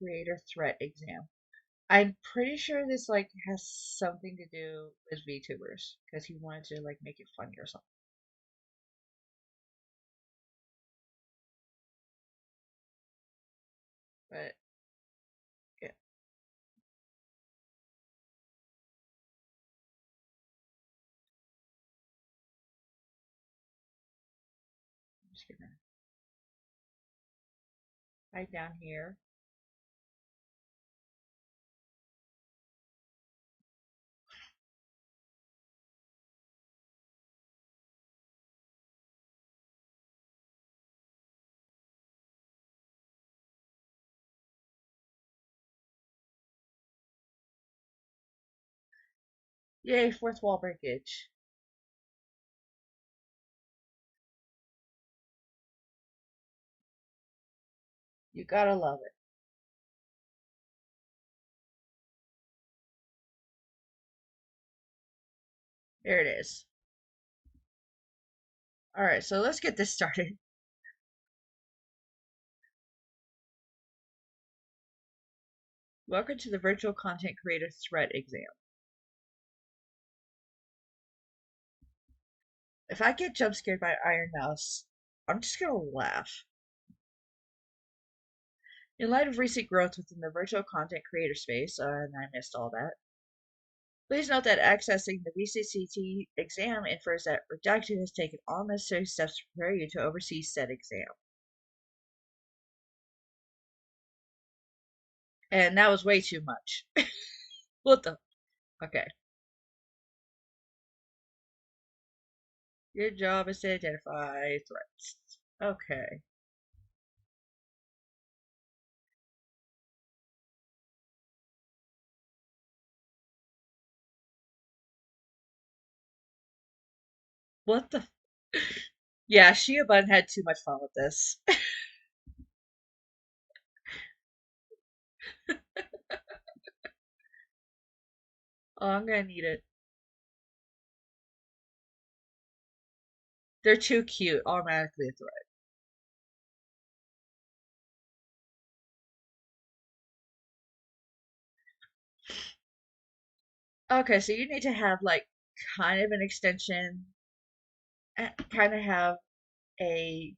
creator threat exam. I'm pretty sure this like has something to do with VTubers because he wanted to like make it funny or something. But yeah, I'm just gonna hide down here. Yay, fourth wall breakage. You gotta love it. There it is. Alright, so let's get this started. Welcome to the Virtual Content Creator Threat Exam. If I get jump scared by Iron Mouse, I'm just gonna laugh. In light of recent growth within the virtual content creator space, and I missed all that, please note that accessing the VCCT exam infers that Redacted has taken all necessary steps to prepare you to oversee said exam. And that was way too much. What the? Okay. Your job is to identify threats. Okay. What the? Yeah, Shia Bun had too much fun with this. Oh, I'm gonna need it. They're too cute. Automatically a threat. Okay, so you need to have like kind of an extension, kind of have a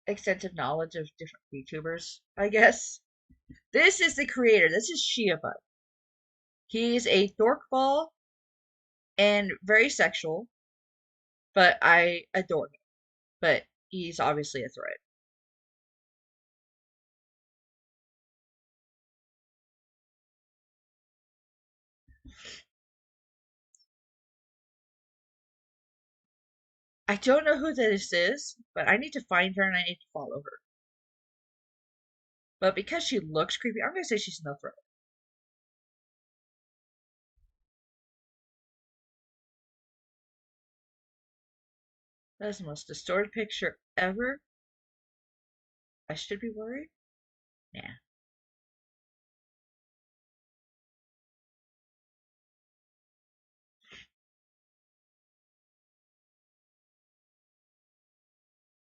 extensive knowledge of different VTubers, I guess. This is the creator. This is Shiaba. He's a dorkball and very sexual, but I adore him. But he's obviously a threat. I don't know who this is, but I need to find her and I need to follow her. But because she looks creepy, I'm gonna say she's no threat. That is the most distorted picture ever. I should be worried? Yeah.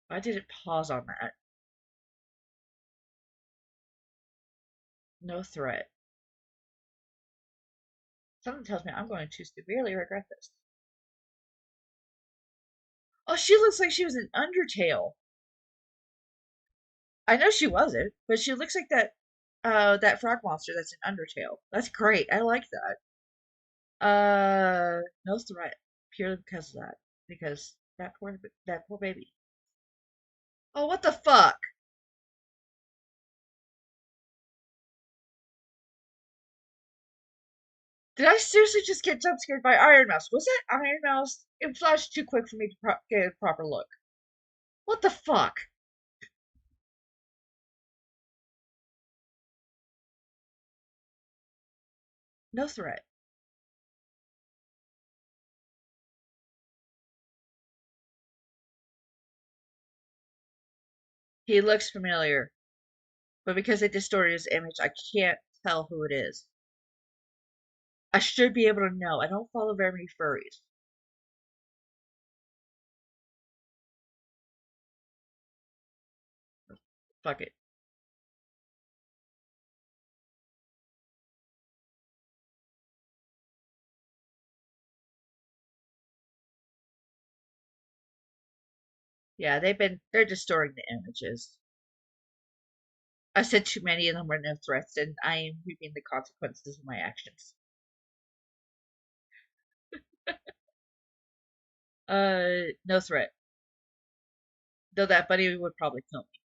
Why did it pause on that? No threat. Something tells me I'm going to severely regret this. Oh, she looks like she was in Undertale. I know she wasn't, but she looks like that frog monster that's in Undertale. That's great. I like that. No threat. Purely because of that. Because that poor baby. Oh, what the fuck? Did I seriously just get jump scared by Iron Mouse? Was that Iron Mouse? It flashed too quick for me to get a proper look. What the fuck? No threat. He looks familiar, but because they distorted his image, I can't tell who it is. I should be able to know. I don't follow very many furries. Fuck it. Yeah, they're just storing the images. I said too many of them were no threats, and I am reaping the consequences of my actions. No threat. Though that buddy would probably kill me.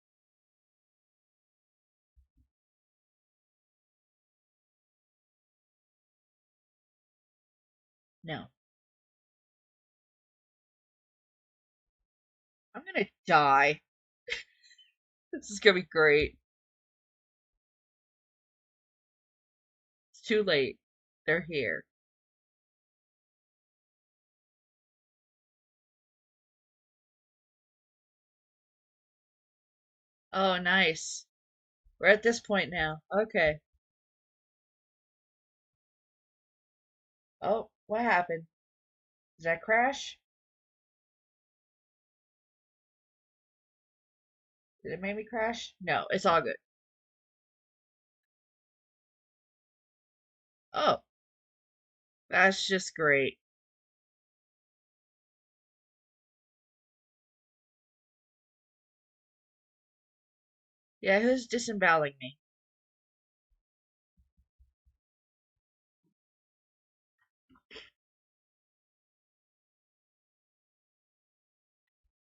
No. I'm gonna die. This is gonna be great. It's too late. They're here. Oh, nice. We're at this point now. Okay. Oh, what happened? Did I crash? Did it make me crash? No, it's all good. Oh, that's just great. Yeah, who's disemboweling me?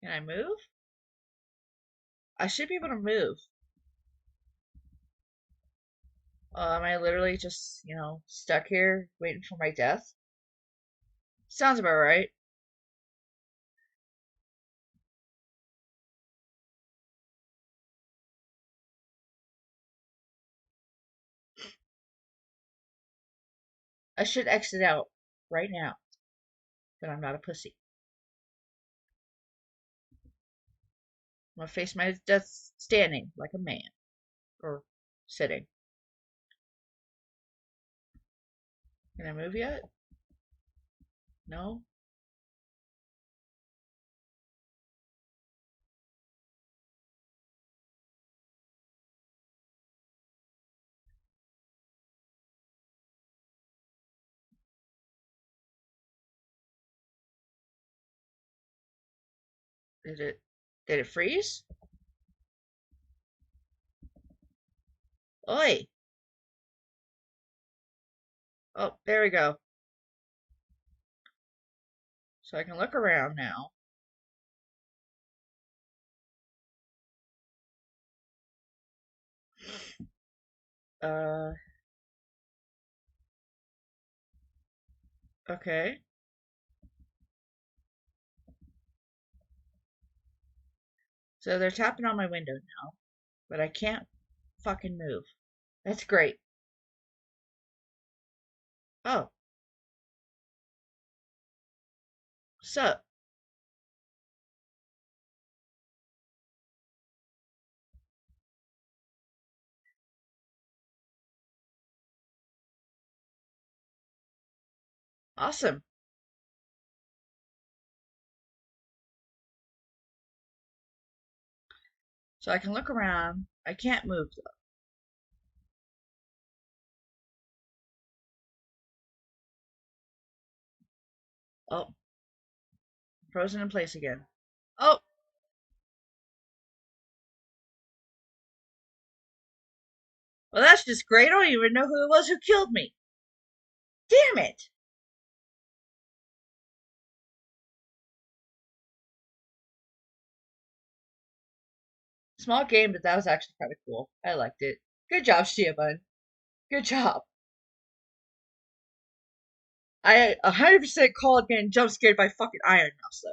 Can I move? I should be able to move. Am I literally just, stuck here waiting for my death? Sounds about right. I should exit out right now, but I'm not a pussy. I'm gonna face my death standing like a man. Or sitting. Can I move yet? No? Did it did it freeze? Oi! Oh, there we go. So I can look around now. Uh, okay. So they're tapping on my window now, but I can't fucking move. That's great. Oh, sup? Awesome. So I can look around. I can't move though. Oh, frozen in place again. Oh, well, that's just great. I don't even know who it was who killed me. Damn it! Small game, but that was actually kind of cool. I liked it. Good job, Shia Bun. Good job. I 100% call it getting jump scared by fucking Iron Mouse, though.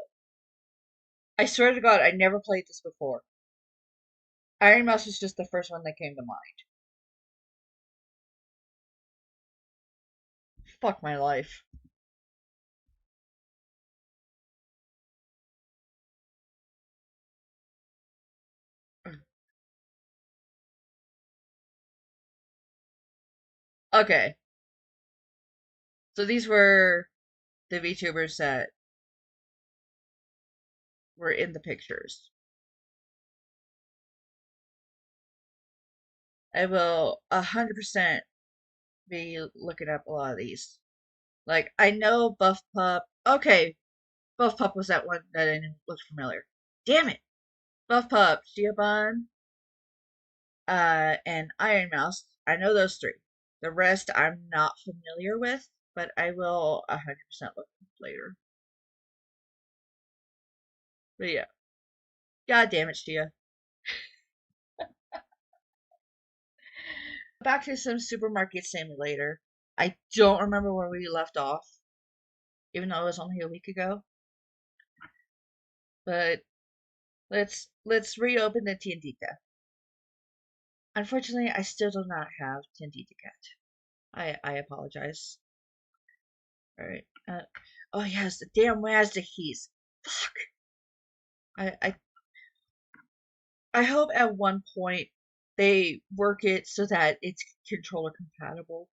I swear to God, I never played this before. Iron Mouse was just the first one that came to mind. Fuck my life. Okay, so these were the VTubers that were in the pictures. I will 100% be looking up a lot of these. Like, I know Buff Pup. Okay, Buff Pup was that one that I knew looked familiar. Damn it! Buff Pup, Shiobun, and Iron Mouse. I know those three. The rest I'm not familiar with, but I will 100% look up later. But yeah. God damn it, Shia. Back to some supermarket simulator. I don't remember where we left off, even though it was only a week ago. But let's reopen the Tiendita. Unfortunately, I still do not have Tiendita Cat. I apologize. All right. Oh yes, the damn Mazda keys. Fuck. I, I I hope at one point they work it so that it's controller compatible.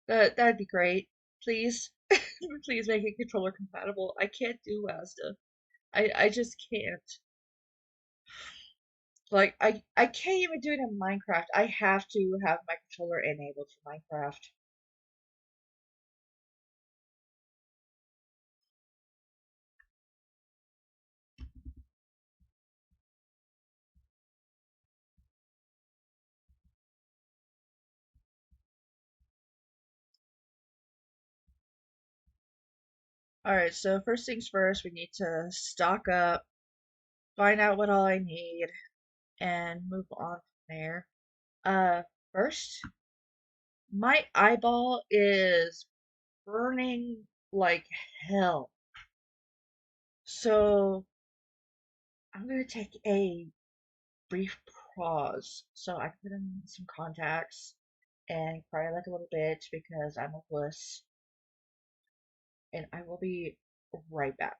That'd be great. Please. Please make it controller compatible. I can't do Mazda. I just can't. Like I can't even do it in Minecraft. I have to have my controller enabled for Minecraft. Alright, so first things first, we need to stock up, find out what all I need, and move on from there. Uh, First, my eyeball is burning like hell. So I'm gonna take a brief pause so I can put in some contacts and cry like a little bitch because I'm a wuss. And I will be right back.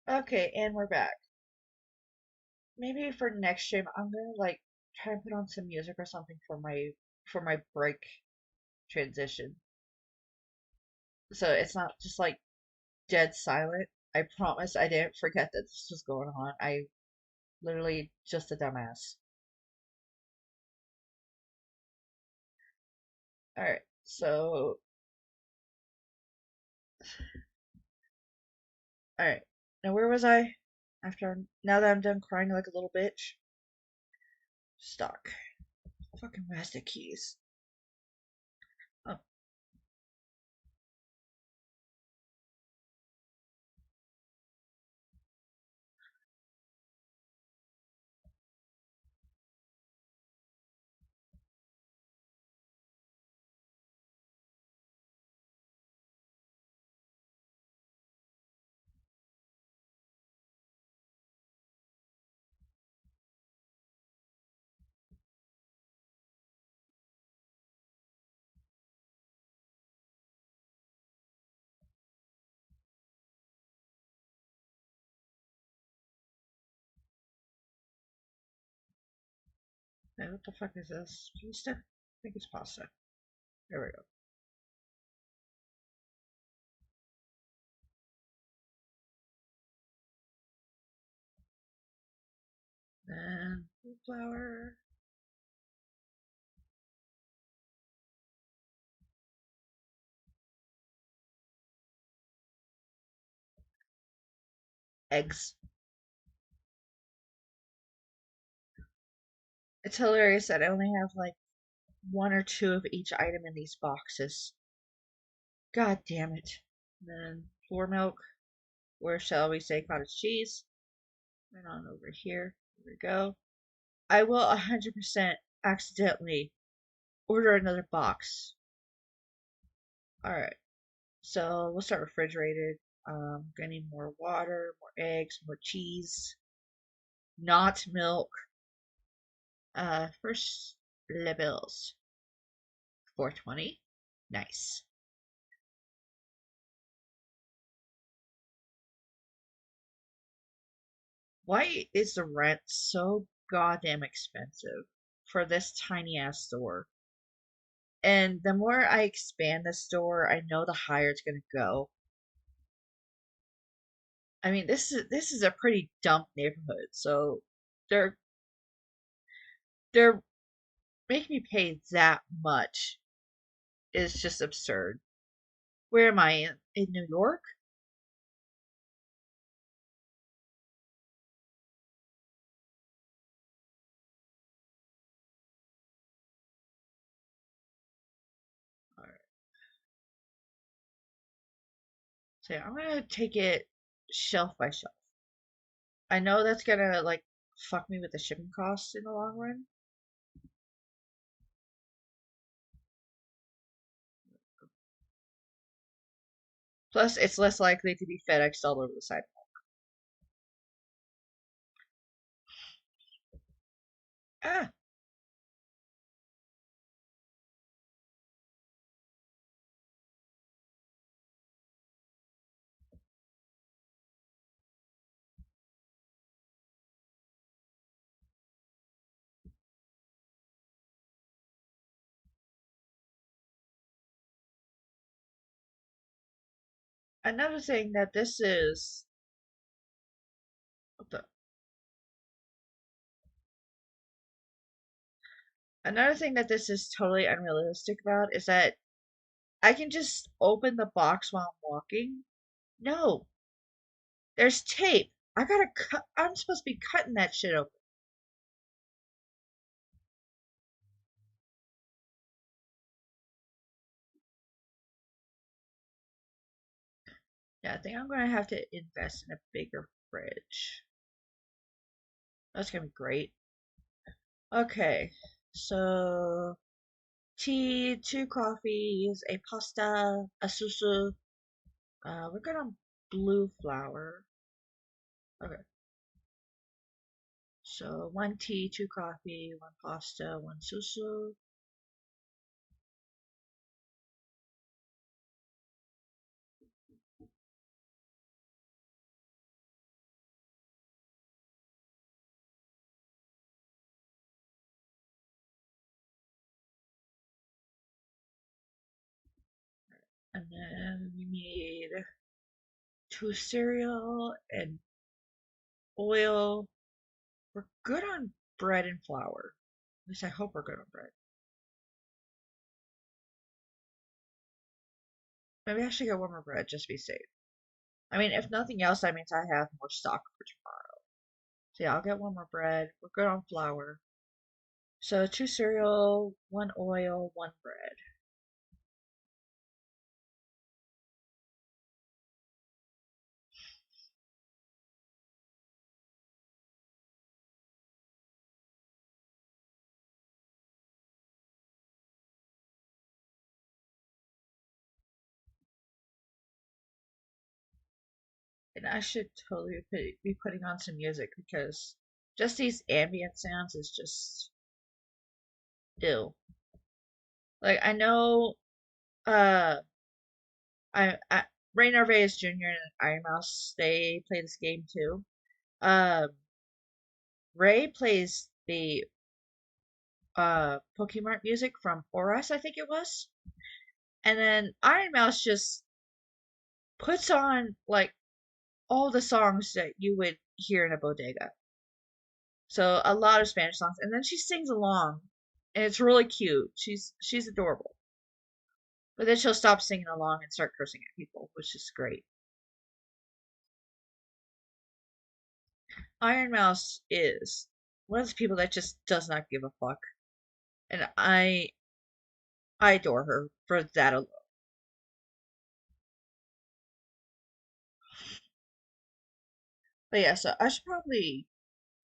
Okay, and we're back. Maybe for next stream, I'm gonna like try and put on some music or something for my break transition, so it's not just like dead silent. I promise I didn't forget that this was going on. I literally just a dumbass. All right, so all right. Now where was I? Now that I'm done crying like a little bitch. Stock. Fucking master keys. Oh, man, what the fuck is this? Pasta? I think it's pasta. There we go. Then flour. Eggs. It's hilarious that I only have like one or two of each item in these boxes. God damn it. Then floor milk. Where shall we say cottage cheese? Right on over here. There we go. I will 100% accidentally order another box. Alright. So we'll start refrigerated. Gonna need more water, more eggs, more cheese. Not milk. First labels. 420. Nice. Why is the rent so goddamn expensive for this tiny ass store? And the more I expand the store, I know the higher it's gonna go. I mean, this is a pretty dump neighborhood, so they're they're making me pay that much is just absurd. Where am I in New York? All right, so yeah, I'm gonna take it shelf by shelf. I know that's gonna like fuck me with the shipping costs in the long run. Plus, it's less likely to be FedExed all over the side. Ah, another thing that this is what the another thing that this is totally unrealistic about is that I can just open the box while I'm walking. No, there's tape. I gotta cut. I'm supposed to be cutting that shit open. Yeah, I think I'm gonna have to invest in a bigger fridge. That's gonna be great. Okay, so tea, two coffees, a pasta, a susu. We're gonna blue flour. Okay, so one tea, two coffee, one pasta, one susu. And then we need 2 cereal and oil. We're good on bread and flour. At least I hope we're good on bread. Maybe I should get one more bread just to be safe. I mean, if nothing else, that means I have more stock for tomorrow. So yeah, I'll get one more bread. We're good on flour. So 2 cereal, 1 oil, 1 bread. And I should totally be putting on some music because just these ambient sounds is just ill. Like I know uh I Ray Narvaez Jr. and Iron Mouse, they play this game too. Um Ray plays the Pokemon music from Oras, I think it was. And then Iron Mouse just puts on like all the songs that you would hear in a bodega. So a lot of Spanish songs, and then she sings along, and it's really cute. She's adorable. But then she'll stop singing along and start cursing at people, which is great. Iron Mouse is one of those people that just does not give a fuck, and I adore her for that alone. But yeah, so I should probably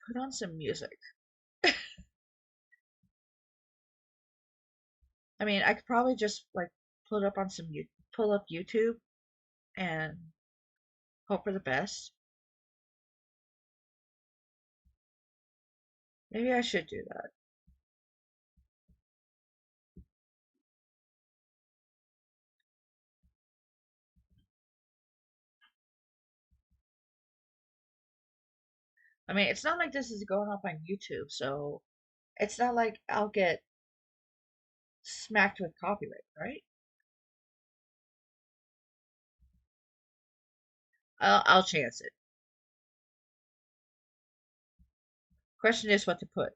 put on some music. I mean, I could probably just like pull it up on pull up YouTube and hope for the best. Maybe I should do that. I mean, it's not like this is going up on YouTube, so it's not like I'll get smacked with copyright, right? I'll chance it. Question is what to put.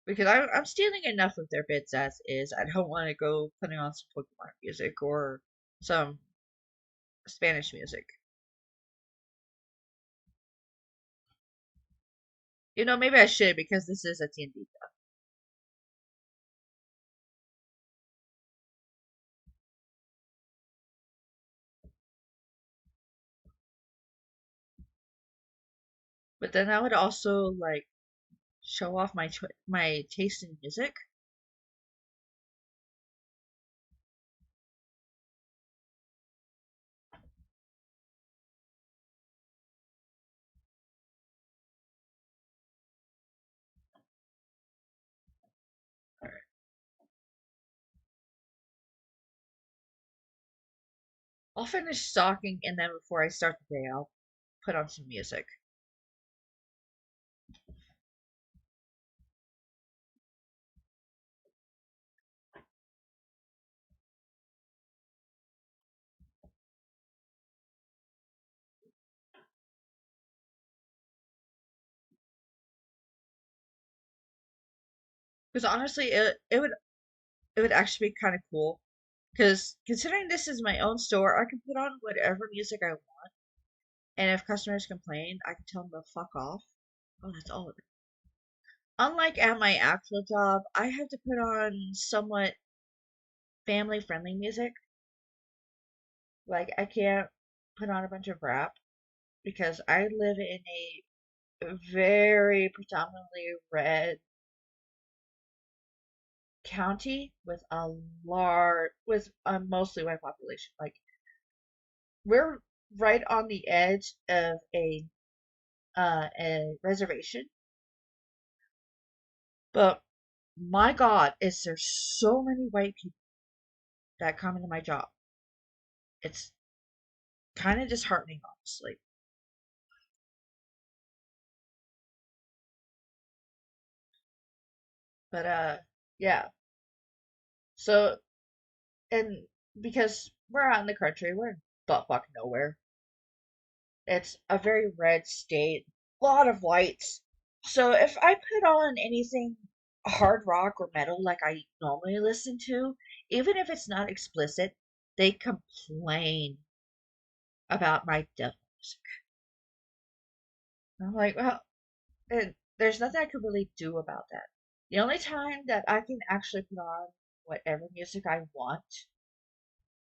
Because I'm stealing enough of their bits as is. I don't want to go putting on some Pokemon music or some Spanish music. You know, maybe I should because this is a D&D. But then I would also like show off my taste in music. Alright. I'll finish stalking and then before I start the day, I'll put on some music. Because honestly, it would actually be kind of cool. Because considering this is my own store, I can put on whatever music I want, and if customers complain, I can tell them to fuck off. Oh, that's all of it. Unlike at my actual job, I have to put on somewhat family friendly music. Like, I can't put on a bunch of rap because I live in a very predominantly red county with a mostly white population. Like, we're right on the edge of a reservation, but my God, is there so many white people that come into my job? It's kind of disheartening, honestly. But yeah. So, and because we're out in the country, we're in butt fuck nowhere. It's a very red state, a lot of lights. So if I put on anything hard rock or metal like I normally listen to, even if it's not explicit, they complain about my devil music. I'm like, well, there's nothing I could really do about that. The only time that I can actually put on whatever music I want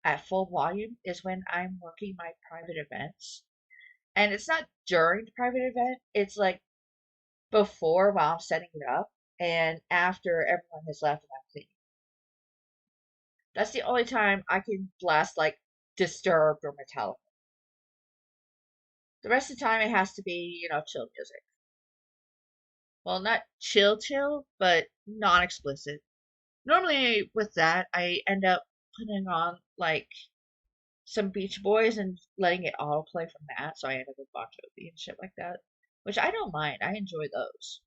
at full volume is when I'm working my private events. And it's not during the private event, it's like before while I'm setting it up and after everyone has left and I'm cleaning. That's the only time I can blast like Disturbed or Metallica. The rest of the time it has to be, chill music. Well, not chill, but non explicit. Normally with that, I end up putting on like some Beach Boys and letting it autoplay from that, so I end up with Bon Jovi and shit like that, which I don't mind. I enjoy those.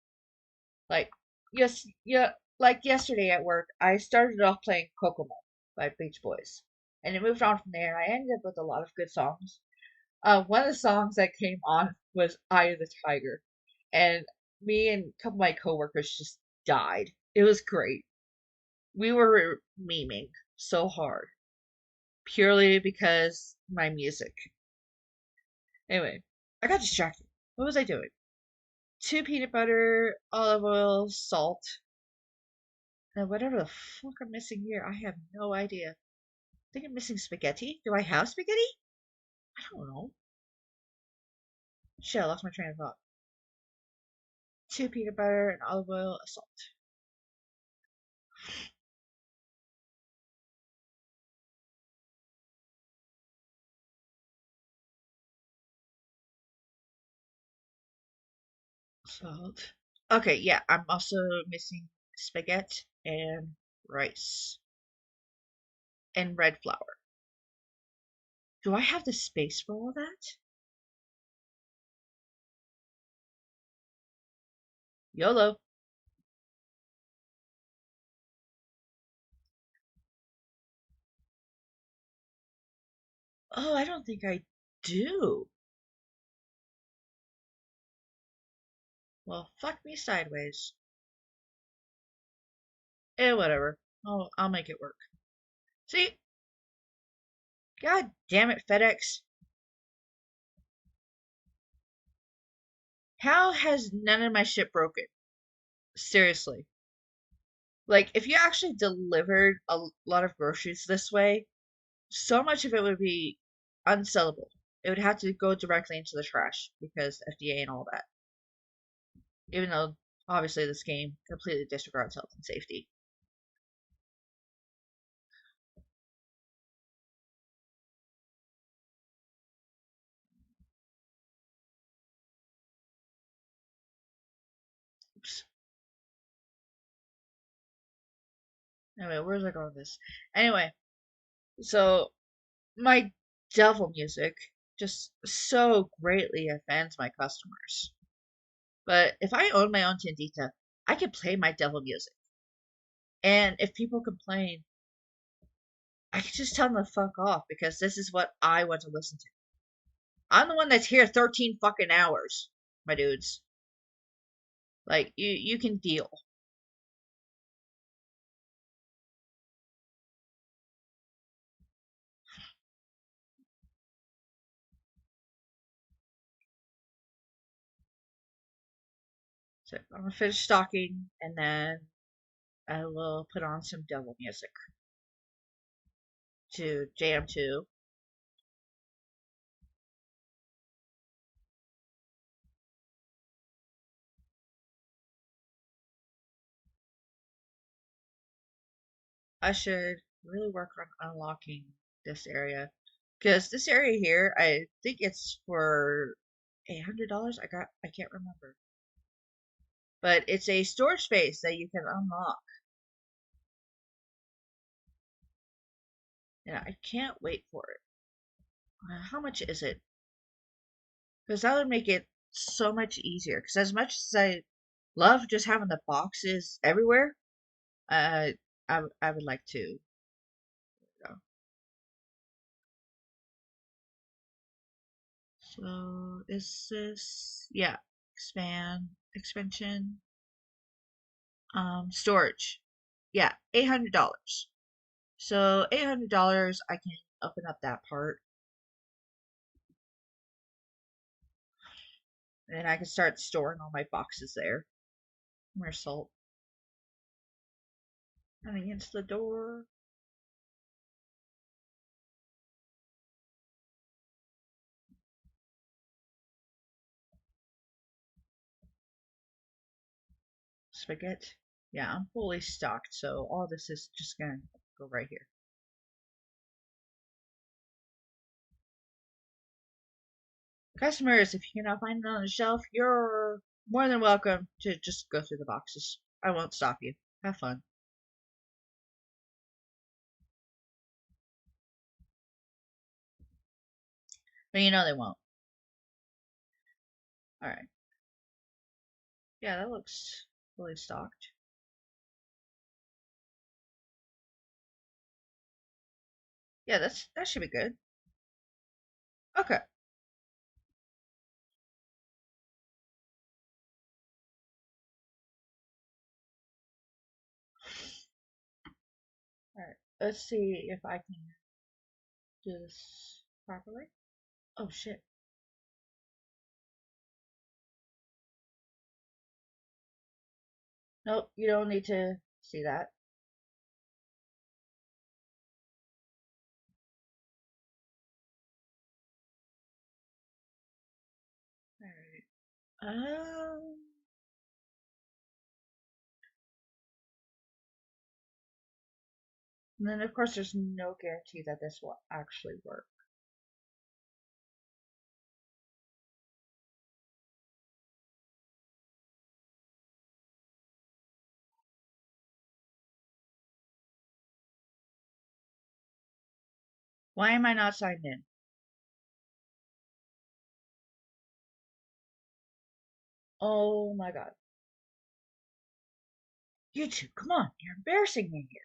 Like, yes, yeah, like yesterday at work, I started off playing Kokomo by Beach Boys, and it moved on from there. I ended up with a lot of good songs. One of the songs that came on was "Eye of the Tiger," and me and a couple of my coworkers just died. It was great. We were memeing so hard purely because my music. Anyway, I got distracted. What was I doing? 2 peanut butter, olive oil, salt, and whatever the fuck I'm missing here, I have no idea. I think I'm missing spaghetti. Do I have spaghetti? I don't know. Shit, I lost my train of thought. 2 peanut butter and olive oil, a salt. Salt. Okay, yeah, I'm also missing spaghetti and rice and red flour. Do I have the space for all that? YOLO. Oh, I don't think I do. Well, fuck me sideways. Whatever. I'll make it work. See? God damn it, FedEx. How has none of my shit broken? Seriously. Like, if you actually delivered a lot of groceries this way, so much of it would be unsellable. It would have to go directly into the trash because FDA and all that. Even though, obviously, this game completely disregards health and safety. Oops. Anyway, where's I going with this? Anyway, so my devil music just so greatly offends my customers. But if I own my own Tindita, I could play my devil music. And if people complain, I could just tell them to fuck off because this is what I want to listen to. I'm the one that's here 13 fucking hours, my dudes. Like, you can deal. So I'm gonna finish stocking and then I will put on some devil music to jam to. I should really work on unlocking this area. Because this area here, I think it's for $800. I can't remember. But it's a storage space that you can unlock. And I can't wait for it. How much is it? Because that would make it so much easier. Because as much as I love just having the boxes everywhere, I would like to. So, so is this, yeah, expansion, storage. Yeah, $800. So $800, I can open up that part, and I can start storing all my boxes there. More salt. Coming into the door. Spaghetti. Yeah, I'm fully stocked, so all this is just gonna go right here. Customers, if you cannot find it on the shelf, you're more than welcome to just go through the boxes. I won't stop you. Have fun. But you know they won't. Alright. Yeah, that looks fully stocked. Yeah, that should be good. Okay. Alright. Let's see if I can do this properly. Oh shit. Nope, you don't need to see that. Alright. And then of course there's no guarantee that this will actually work. Why am I not signed in? Oh my god. You two, come on, you're embarrassing me here.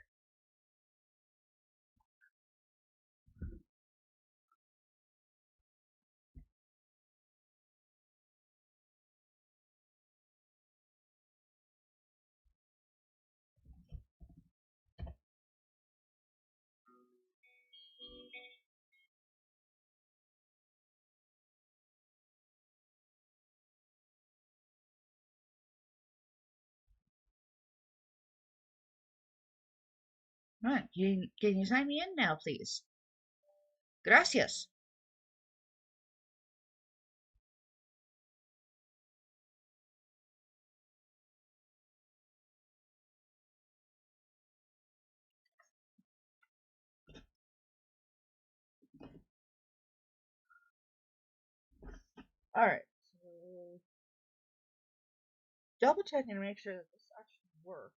Right, can you sign me in now, please? Gracias. Alright, so double checking to make sure that this actually worked.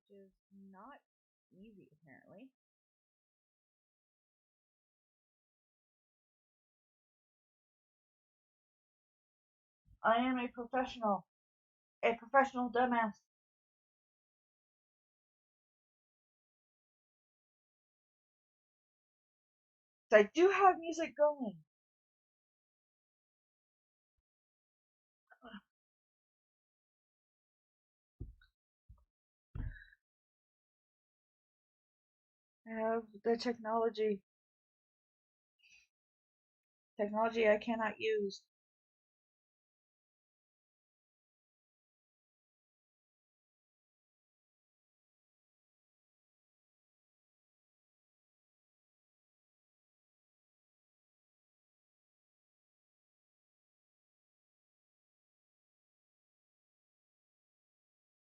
Which is not easy, apparently. I am a professional dumbass. So I do have music going. I have the technology I cannot use.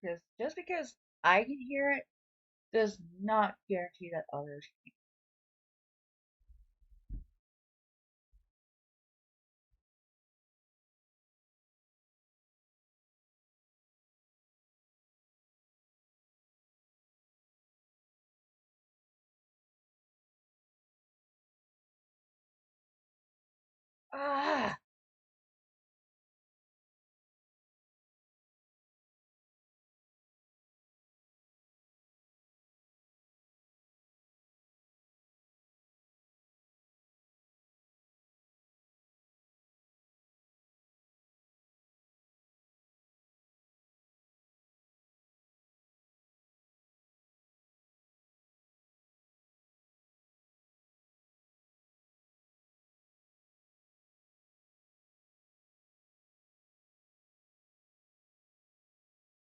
Because just because I can hear it does not guarantee that others can. Ah.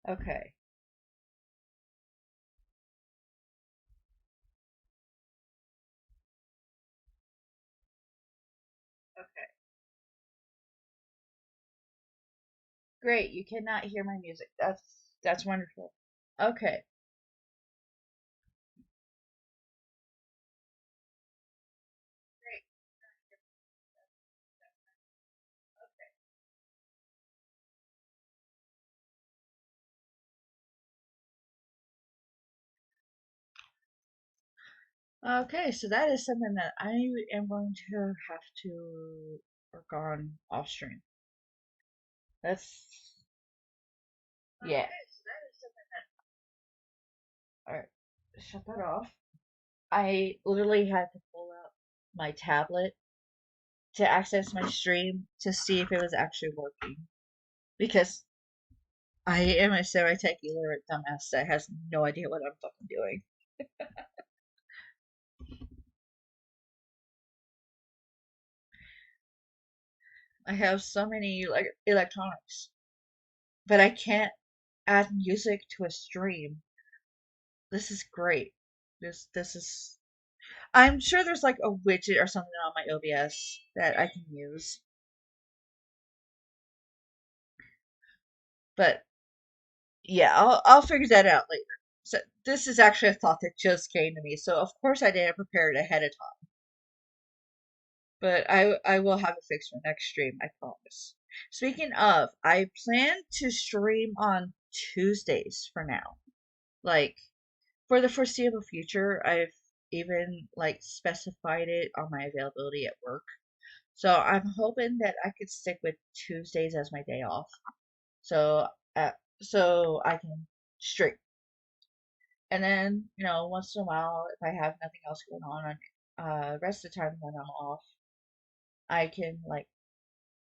Okay. Okay. Great. You cannot hear my music. That's wonderful. Okay. Great. Okay, so that is something that I am going to have to work on off stream. That's yeah. Okay, so that is something that all right. Shut that off. I literally had to pull out my tablet to access my stream to see if it was actually working because I am a semi-tech illiterate dumbass that has no idea what I'm fucking doing. I have so many like electronics, but I can't add music to a stream. This is great. This is. I'm sure there's like a widget or something on my OBS that I can use, but yeah, I'll figure that out later. So this is actually a thought that just came to me, so of course I didn't prepare it ahead of time. But I will have it fixed for next stream, I promise. Speaking of, I plan to stream on Tuesdays for now. Like for the foreseeable future, I've even like specified it on my availability at work. So I'm hoping that I could stick with Tuesdays as my day off. So uh, so I can stream. And then, once in a while, if I have nothing else going on, rest of the time when I'm off, I can like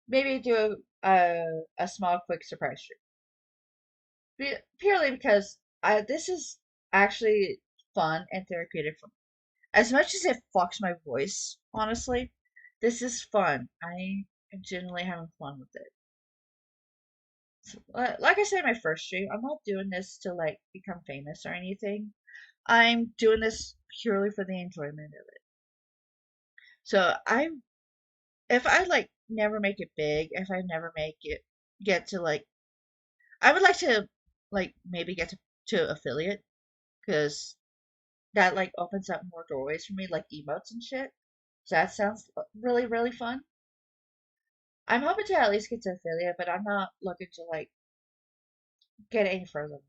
maybe do a small quick surprise stream. Purely because this is actually fun and therapeutic for me. As much as it fucks my voice, honestly, this is fun. I am genuinely having fun with it. So, like I said in my first stream, I'm not doing this to like become famous or anything. I'm doing this purely for the enjoyment of it. So if I like never make it big, if I never make it get to like, I would like to like maybe get to affiliate because that like opens up more doorways for me, like emotes and shit. So that sounds really really fun. I'm hoping to at least get to affiliate, but I'm not looking to like get any further.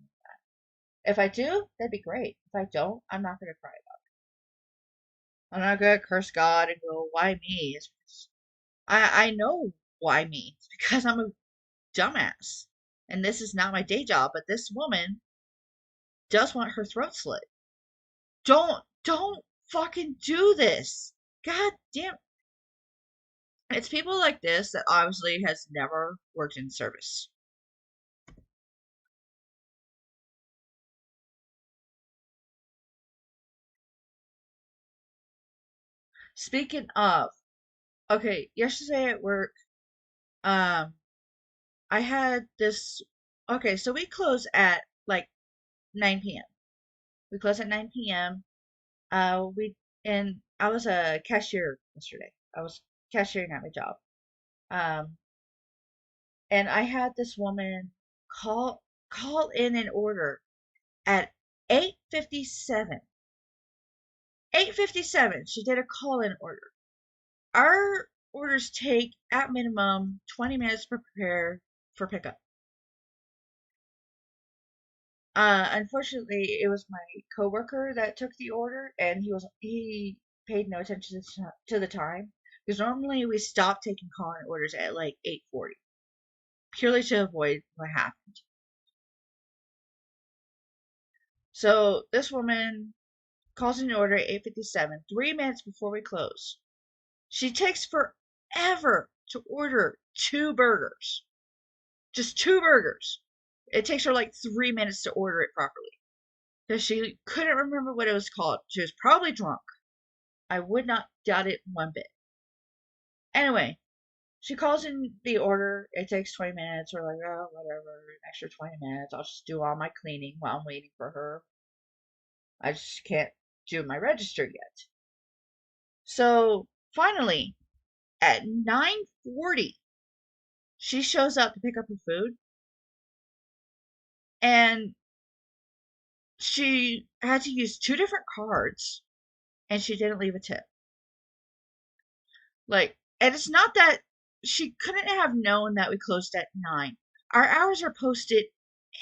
If I do, that'd be great. If I don't, I'm not gonna cry about it. I'm not gonna curse God and go, "Why me?" It's because I know why me. It's because I'm a dumbass, and this is not my day job. But this woman does want her throat slit. Don't fucking do this. God damn. It's people like this that obviously has never worked in service. Speaking of, okay, yesterday at work, um, I had this. Okay, so we close at like 9 p.m. We close at 9 p.m. We and I was a cashier yesterday. I was cashiering at my job. Um, and I had this woman call in an order at 8:57. 8:57. She did a call in order. Our orders take at minimum 20 minutes to prepare for pickup. Unfortunately, it was my coworker that took the order, and he paid no attention to the time. Because normally we stop taking call-in orders at like 8:40, purely to avoid what happened. So this woman calls in an order at 8:57, 3 minutes before we close. She takes forever to order 2 burgers. Just 2 burgers. It takes her like 3 minutes to order it properly. Because she couldn't remember what it was called. She was probably drunk. I would not doubt it one bit. Anyway, she calls in the order. It takes 20 minutes. We're like, oh, whatever. An extra 20 minutes. I'll just do all my cleaning while I'm waiting for her. I just can't do my register yet. So finally, at 9:40, she shows up to pick up her food. And she had to use 2 different cards. And she didn't leave a tip. Like, and it's not that she couldn't have known that we closed at 9. Our hours are posted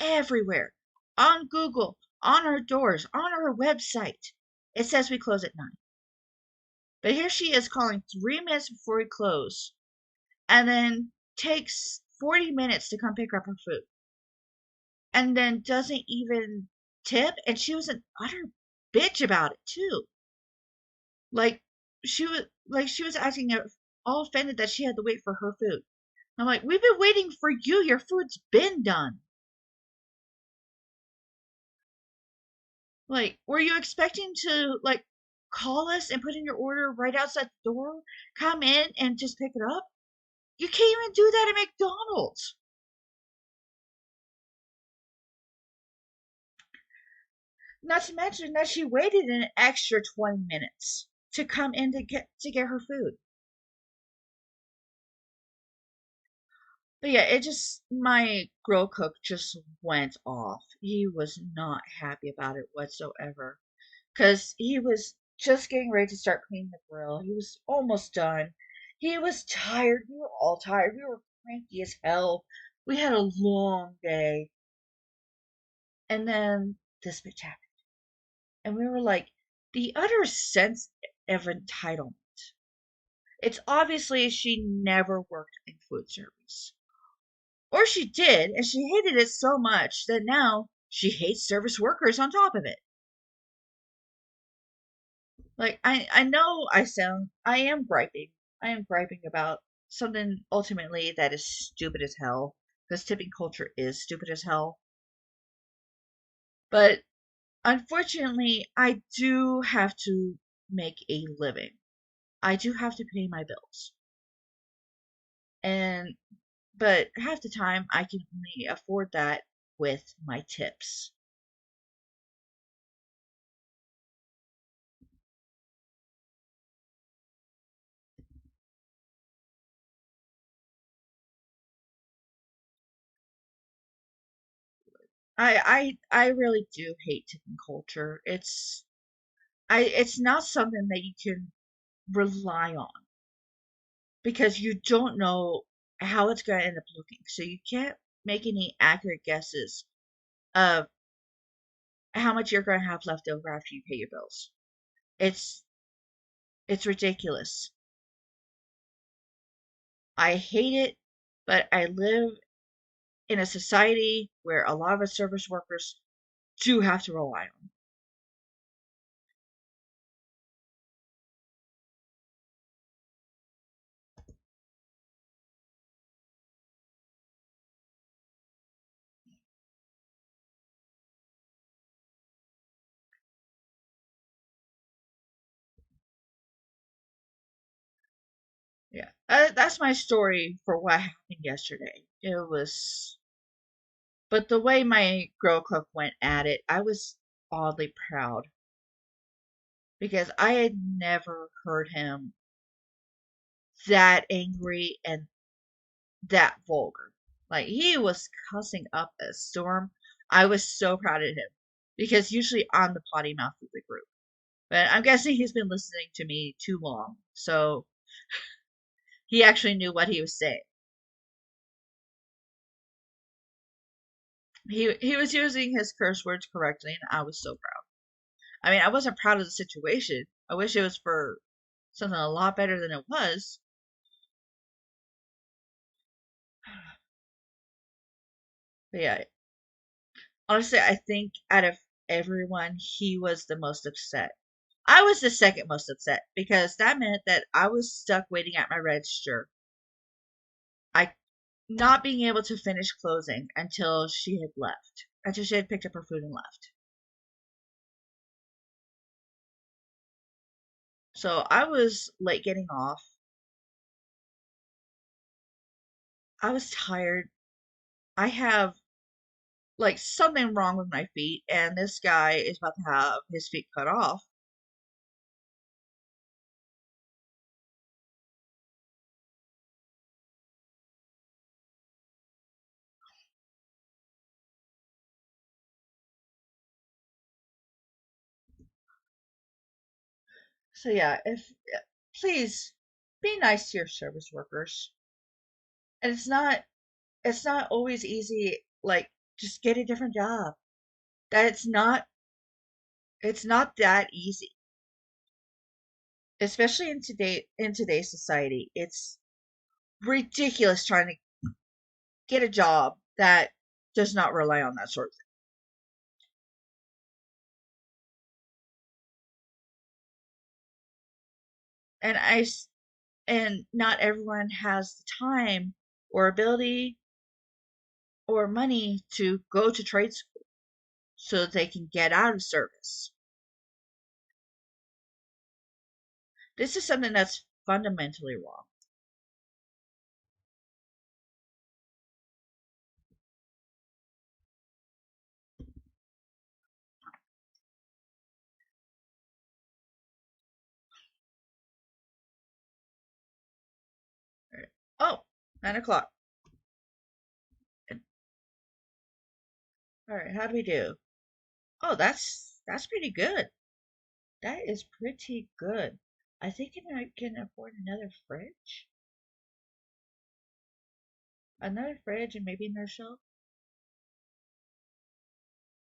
everywhere. On Google, on our doors, on our website. It says we close at 9. But here she is calling 3 minutes before we close. And then takes 40 minutes to come pick up her food. And then doesn't even tip. And she was an utter bitch about it too. Like she was acting all offended that she had to wait for her food. I'm like, we've been waiting for you. Your food's been done. Like, were you expecting to like call us and put in your order right outside the door? Come in and just pick it up? You can't even do that at McDonald's. Not to mention that she waited an extra 20 minutes to come in to get her food. But yeah, my grill cook just went off. He was not happy about it whatsoever. Because he was just getting ready to start cleaning the grill. He was almost done. He was tired. We were all tired. We were cranky as hell. We had a long day. And then this bitch happened. And we were like, the utter sense of entitlement. It's obviously she never worked in food service. Or she did, and she hated it so much that now she hates service workers on top of it. Like, I know I am griping. I am griping about something ultimately that is stupid as hell. Because tipping culture is stupid as hell. But unfortunately, I do have to make a living. I do have to pay my bills. And but half the time I can only afford that with my tips. I really do hate tipping culture. It's not something that you can rely on because you don't know how it's going to end up looking. So you can't make any accurate guesses of how much you're going to have left over after you pay your bills. It's it's ridiculous. I hate it, but I live in a society where a lot of us service workers do have to rely on. Yeah, that's my story for what happened yesterday. It was, but the way my grill cook went at it, I was oddly proud because I had never heard him that angry and that vulgar. Like he was cussing up a storm. I was so proud of him because usually I'm the potty mouth of the group. But I'm guessing he's been listening to me too long, so he actually knew what he was saying. He was using his curse words correctly, and I was so proud. I mean, I wasn't proud of the situation. I wish it was for something a lot better than it was. But yeah, honestly, I think out of everyone, he was the most upset. I was the second most upset because that meant that I was stuck waiting at my register. I not being able to finish closing until she had left, until she had picked up her food and left. So I was late getting off. I was tired. I have like something wrong with my feet, and this guy is about to have his feet cut off. So yeah, if please be nice to your service workers. And it's not always easy, like just get a different job. That it's not that easy. Especially in today's society. It's ridiculous trying to get a job that does not rely on that sort of thing. And not everyone has the time or ability or money to go to trade school so that they can get out of service. This is something that's fundamentally wrong. All right. Oh, 9 o'clock. All right, how do we do? Oh, that's pretty good. That is pretty good. I think I can afford another fridge, and maybe another shelf.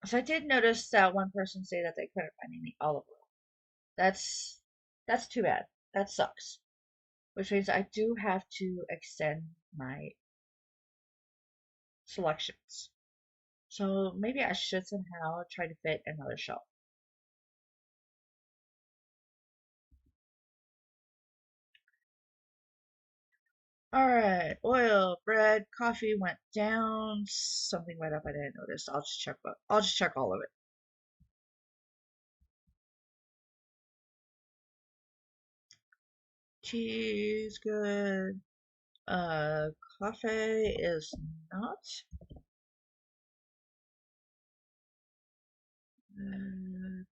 So I did notice that one person say that they couldn't find any olive oil. That's that's too bad. That sucks. Which means I do have to extend my selections. So maybe I should somehow try to fit another shelf. Alright, oil, bread, coffee went down. Something went up I didn't notice. I'll just check all of it. Cheese, good. Uh, coffee is not.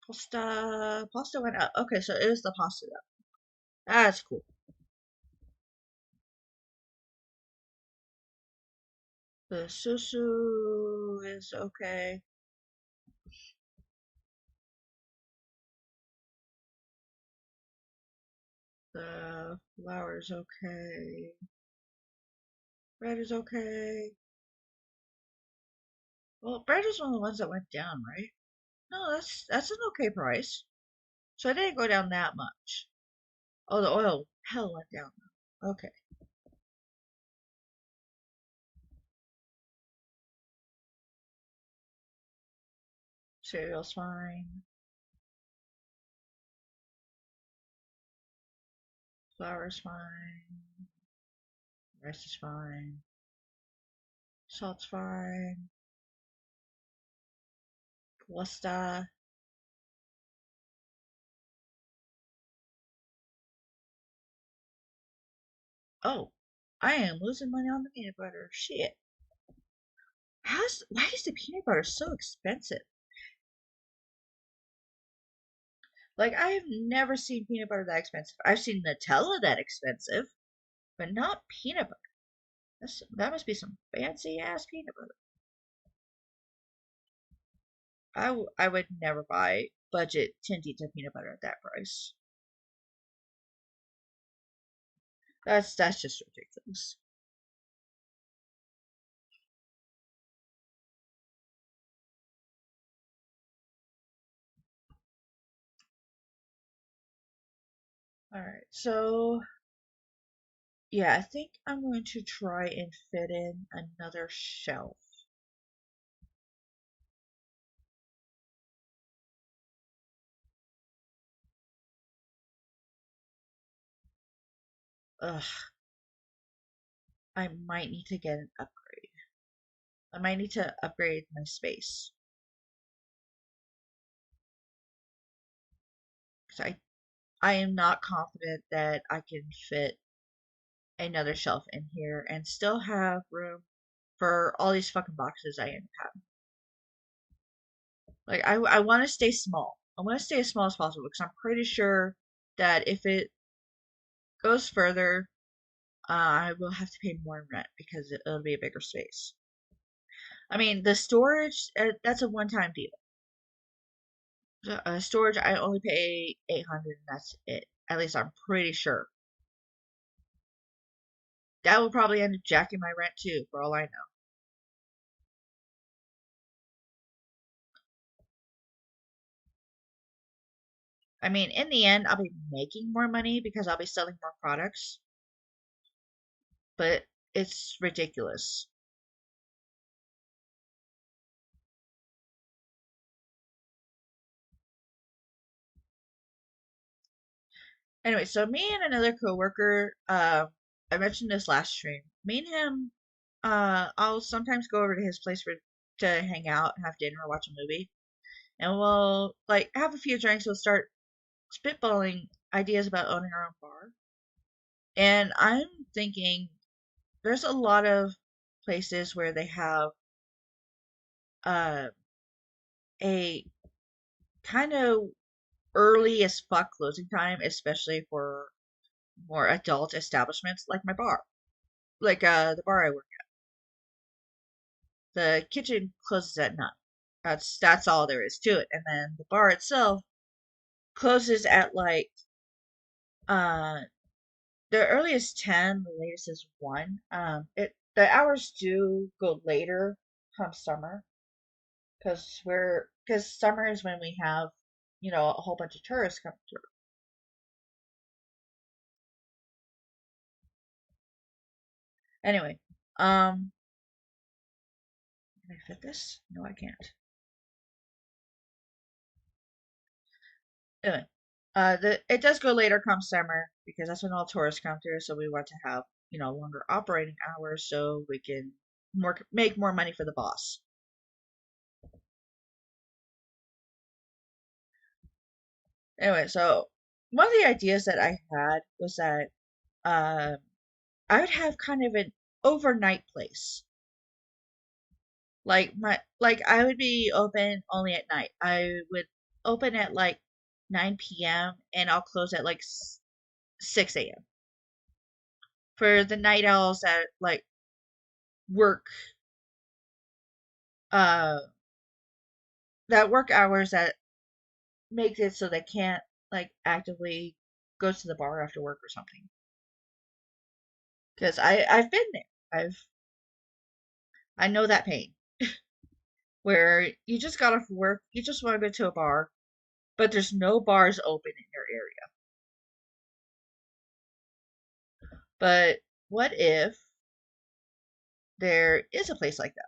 Pasta went up. Okay, so it was the pasta though. That's cool. The susu is okay. The flour is okay. Bread is okay. Well, bread is one of the ones that went down, right? No, that's an okay price. So I didn't go down that much. Oh, the oil hell went down though. Okay. Cereal's fine. Flour's fine. Rice is fine. Salt's fine. Pasta. Oh, I am losing money on the peanut butter. Shit. Why is the peanut butter so expensive? Like I have never seen peanut butter that expensive. I've seen Nutella that expensive, but not peanut butter. That must be some fancy ass peanut butter. I would never buy budget Tinty to peanut butter at that price. That's just ridiculous. Alright, so yeah, I think I'm going to try and fit in another shelf. Ugh, I might need to get an upgrade. I might need to upgrade my space. Because I am not confident that I can fit another shelf in here and still have room for all these fucking boxes I end up having. Like, I want to stay small. I want to stay as small as possible because I'm pretty sure that if it goes further, I will have to pay more rent because it'll be a bigger space. I mean, the storage, that's a one-time deal. Storage, I only pay 800 and that's it. At least I'm pretty sure. That will probably end up jacking my rent too, for all I know. I mean, in the end, I'll be making more money because I'll be selling more products, but it's ridiculous. Anyway, so me and another coworker, I mentioned this last stream. Me and him, I'll sometimes go over to his place to hang out, have dinner, watch a movie, and we'll like have a few drinks. We'll start spitballing ideas about owning our own bar. And I'm thinking there's a lot of places where they have uh, a kind of early as fuck closing time, especially for more adult establishments like my bar. Like the bar I work at. The kitchen closes at 9. That's all there is to it. And then the bar itself closes at like uh the earliest 10, the latest is 1. It the hours do go later come summer because summer is when we have, a whole bunch of tourists come through. Anyway, um, can I fit this? No, I can't. Anyway, it does go later come summer because that's when all tourists come through. So we want to have longer operating hours so we can make more money for the boss. Anyway, so one of the ideas that I had was that um I would have kind of an overnight place. Like I would be open only at night. I would open at like 9 p.m. and I'll close at like 6 a.m. for the night owls that like work uh that work hours that make it so they can't like actively go to the bar after work or something. Because I've been there. I know that pain where you just got off work, you just want to go to a bar, but there's no bars open in your area. But what if there is a place like that?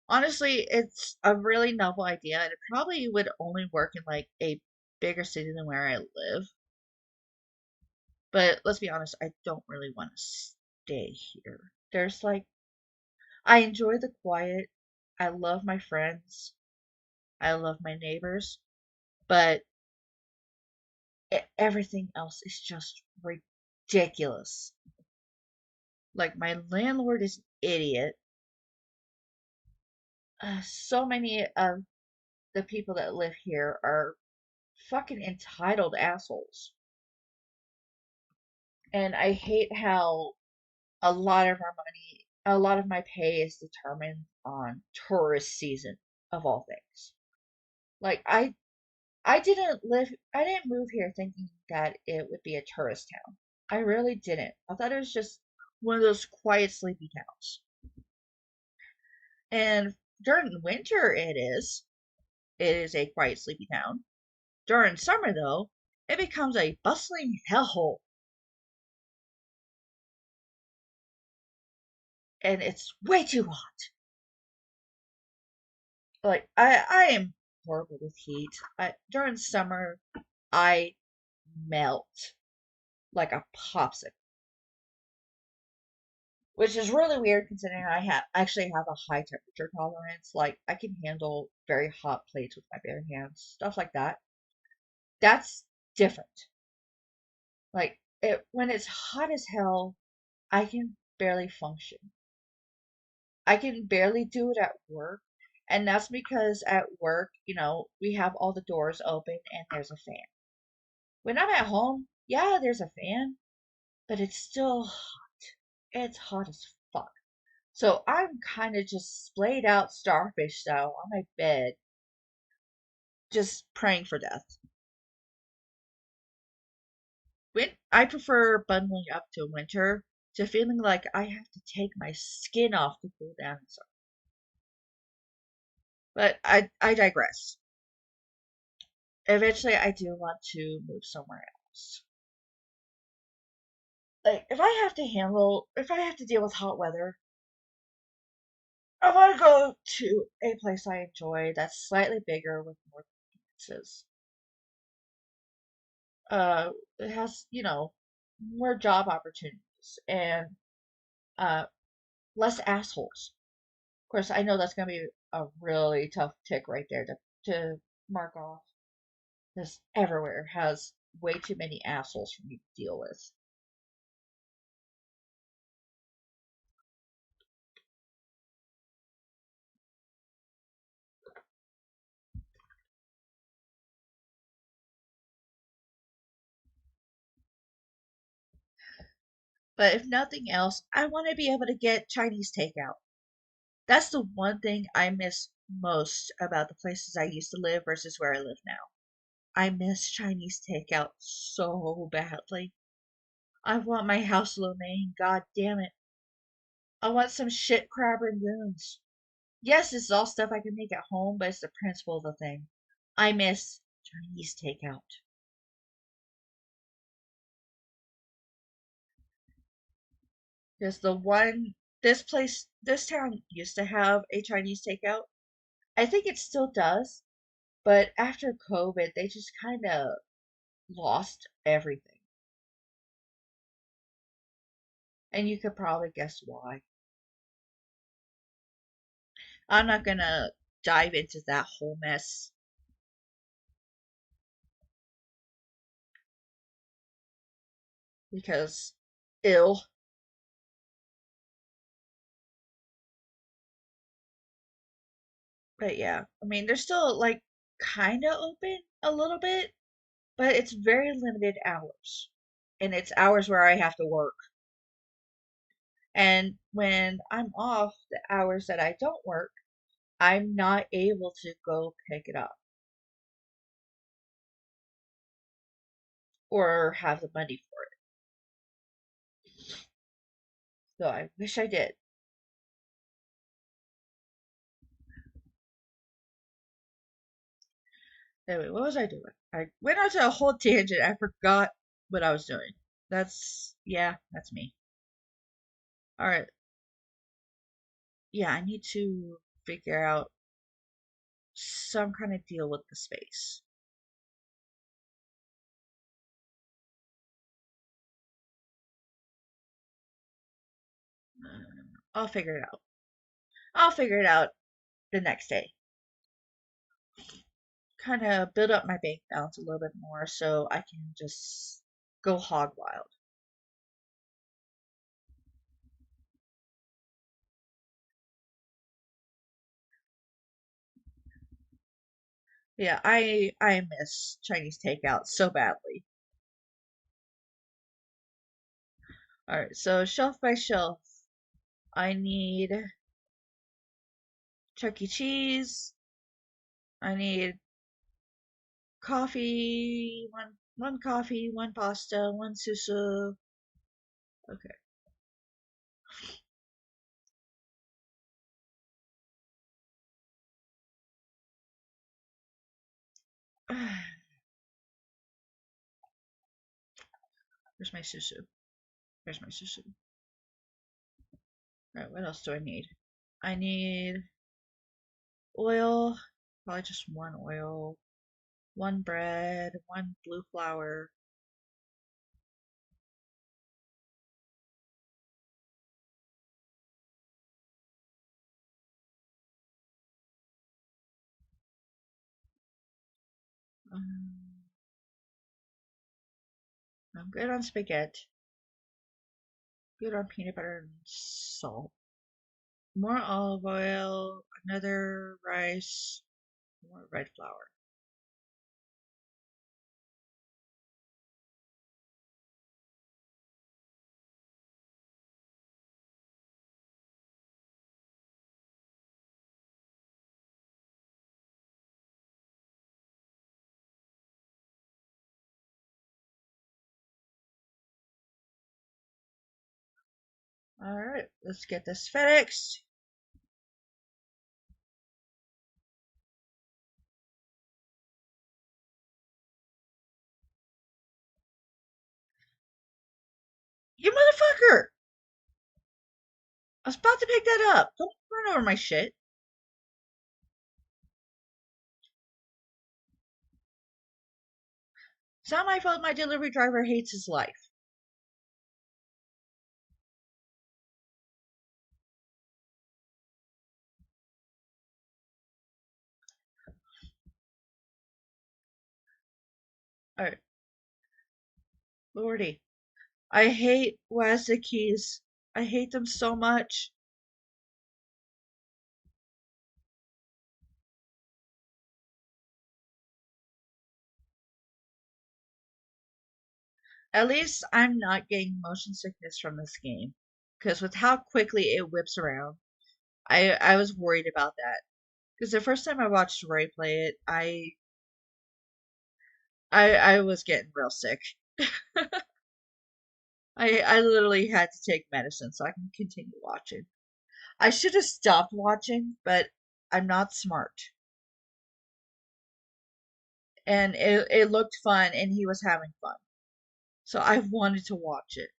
Honestly, it's a really novel idea, and it probably would only work in like a bigger city than where I live. But let's be honest, I don't really want to stay here. There's like, I enjoy the quiet. I love my friends. I love my neighbors. But everything else is just ridiculous. Like, my landlord is an idiot. So many of the people that live here are fucking entitled assholes. And I hate how a lot of my pay is determined on tourist season of all things. Like I didn't move here thinking that it would be a tourist town. I really didn't. I thought it was just one of those quiet, sleepy towns. And during winter, it is. It is a quiet, sleepy town. During summer, though, it becomes a bustling hellhole. And it's way too hot. Like, I am horrible with heat. During summer, I melt like a popsicle, which is really weird considering actually have a high temperature tolerance. Like, I can handle very hot plates with my bare hands, stuff like that. That's different. Like, when it's hot as hell, I can barely function. I can barely do it at work. And that's because at work, we have all the doors open and there's a fan. When I'm at home, yeah, there's a fan, but it's still hot. It's hot as fuck. So I'm kind of just splayed out starfish style on my bed, just praying for death. I prefer bundling up to winter to feeling like I have to take my skin off to cool down inside. But I digress. Eventually, I do want to move somewhere else. Like, if I have to deal with hot weather, I want to go to a place I enjoy that's slightly bigger with more conveniences. It has, more job opportunities and uh, less assholes. Of course, I know that's going to be a really tough tick right there to mark off. This everywhere has way too many assholes for me to deal with. But if nothing else, I want to be able to get Chinese takeout. That's the one thing I miss most about the places I used to live versus where I live now. I miss Chinese takeout so badly. I want my house lo mein, god damn it. I want some shit crab rangoons. Yes, this is all stuff I can make at home, but it's the principle of the thing. I miss Chinese takeout. Because this town used to have a Chinese takeout. I think it still does, but after COVID, they just kind of lost everything. And you could probably guess why. I'm not gonna dive into that whole mess because ill. But yeah, I mean, they're still like kind of open a little bit, but it's very limited hours. And it's hours where I have to work. And when I'm off, the hours that I don't work, I'm not able to go pick it up or have the money for it. So I wish I did. Anyway, what was I doing? I went on to a whole tangent. I forgot what I was doing. Yeah, that's me. All right. Yeah, I need to figure out some kind of deal with the space. I'll figure it out. I'll figure it out the next day. Kind of build up my bank balance a little bit more so I can just go hog wild. Yeah, I miss Chinese takeout so badly. All right, so shelf by shelf, I need Chuck E. Cheese. I need coffee, one coffee, one pasta, one susu. Okay. Where's my susu? Where's my susu? Alright, what else do I need? I need oil. Probably just one oil. One bread. One blue flour. Um, I'm good on spaghetti. Good on peanut butter and salt. More olive oil. Another rice. More red flour. Alright, let's get this FedEx. You motherfucker! I was about to pick that up. Don't run over my shit. It's not my fault my delivery driver hates his life. Alright, Lordy. I hate WASD keys. I hate them so much. At least I'm not getting motion sickness from this game. Because with how quickly it whips around, I was worried about that. Because the first time I watched Ray play it, I was getting real sick. I literally had to take medicine so I can continue watching. I should have stopped watching, but I'm not smart. And it looked fun and he was having fun. So I wanted to watch it.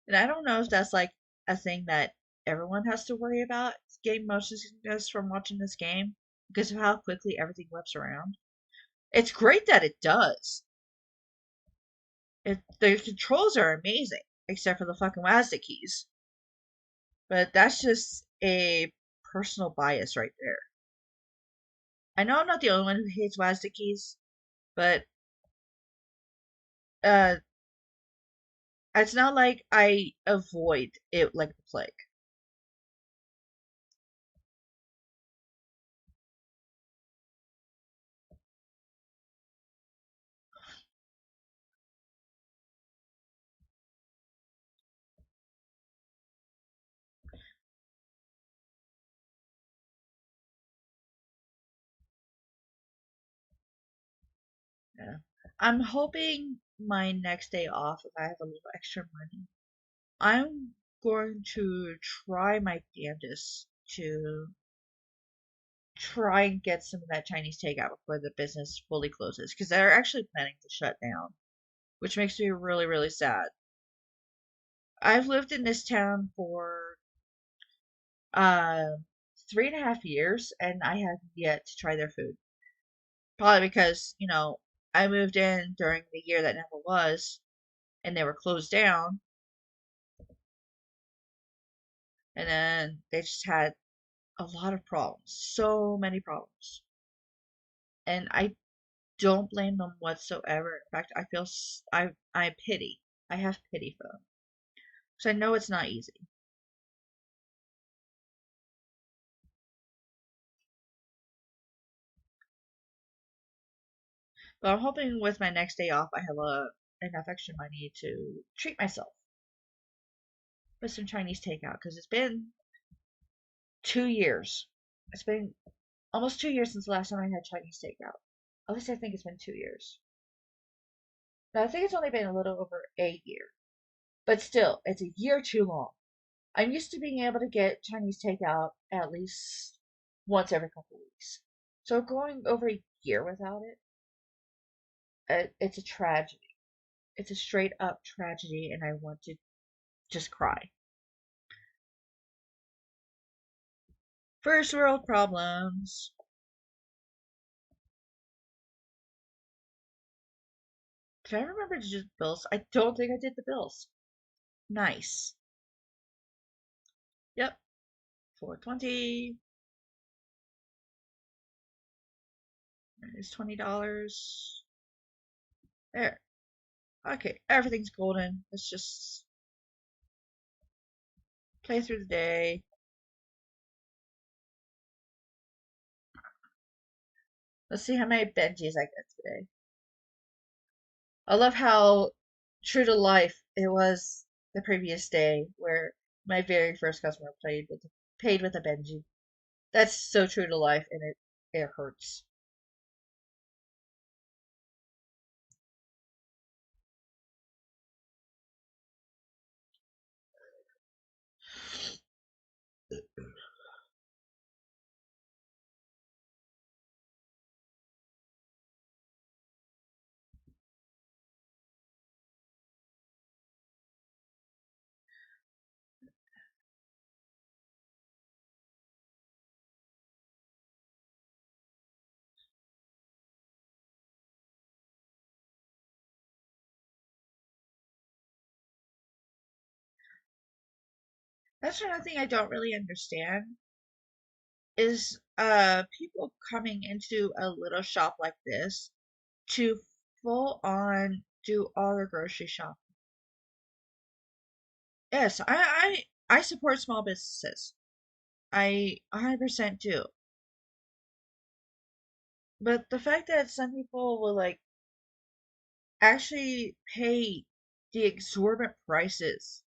And I don't know if that's like a thing that everyone has to worry about, getting motion sickness from watching this game because of how quickly everything whips around. It's great that it does. The controls are amazing, except for the fucking WASD keys. But that's just a personal bias right there. I know I'm not the only one who hates WASD keys, but uh, it's not like I avoid it like the plague. Yeah. I'm hoping my next day off, if I have a little extra money, I'm going to try my damnedest to try and get some of that Chinese takeout before the business fully closes, because they're actually planning to shut down, which makes me really, really sad. I've lived in this town for uh 3.5 years, and I have yet to try their food. Probably because, I moved in during the year that never was, and they were closed down, and then they just had a lot of problems, so many problems, and I don't blame them whatsoever. In fact, I feel I pity. I have pity for them because I know it's not easy. But I'm hoping with my next day off, I have enough extra money to treat myself with some Chinese takeout because it's been 2 years. It's been almost 2 years since the last time I had Chinese takeout. At least I think it's been 2 years. No, I think it's only been a little over a year. But still, it's a year too long. I'm used to being able to get Chinese takeout at least once every couple of weeks. So going over a year without it's a tragedy. It's a straight up tragedy, and I want to just cry. First world problems. Did I remember to do the bills? I don't think I did the bills. Nice. Yep. 420 is $20. There. Okay, everything's golden. Let's just play through the day. Let's see how many Benjis I get today. I love how true to life it was the previous day where my very first customer paid with a Benji. That's so true to life, and it hurts. That's another thing I don't really understand is people coming into a little shop like this to full on do all their grocery shopping. Yes, I support small businesses. I 100% do. But the fact that some people will like actually pay the exorbitant prices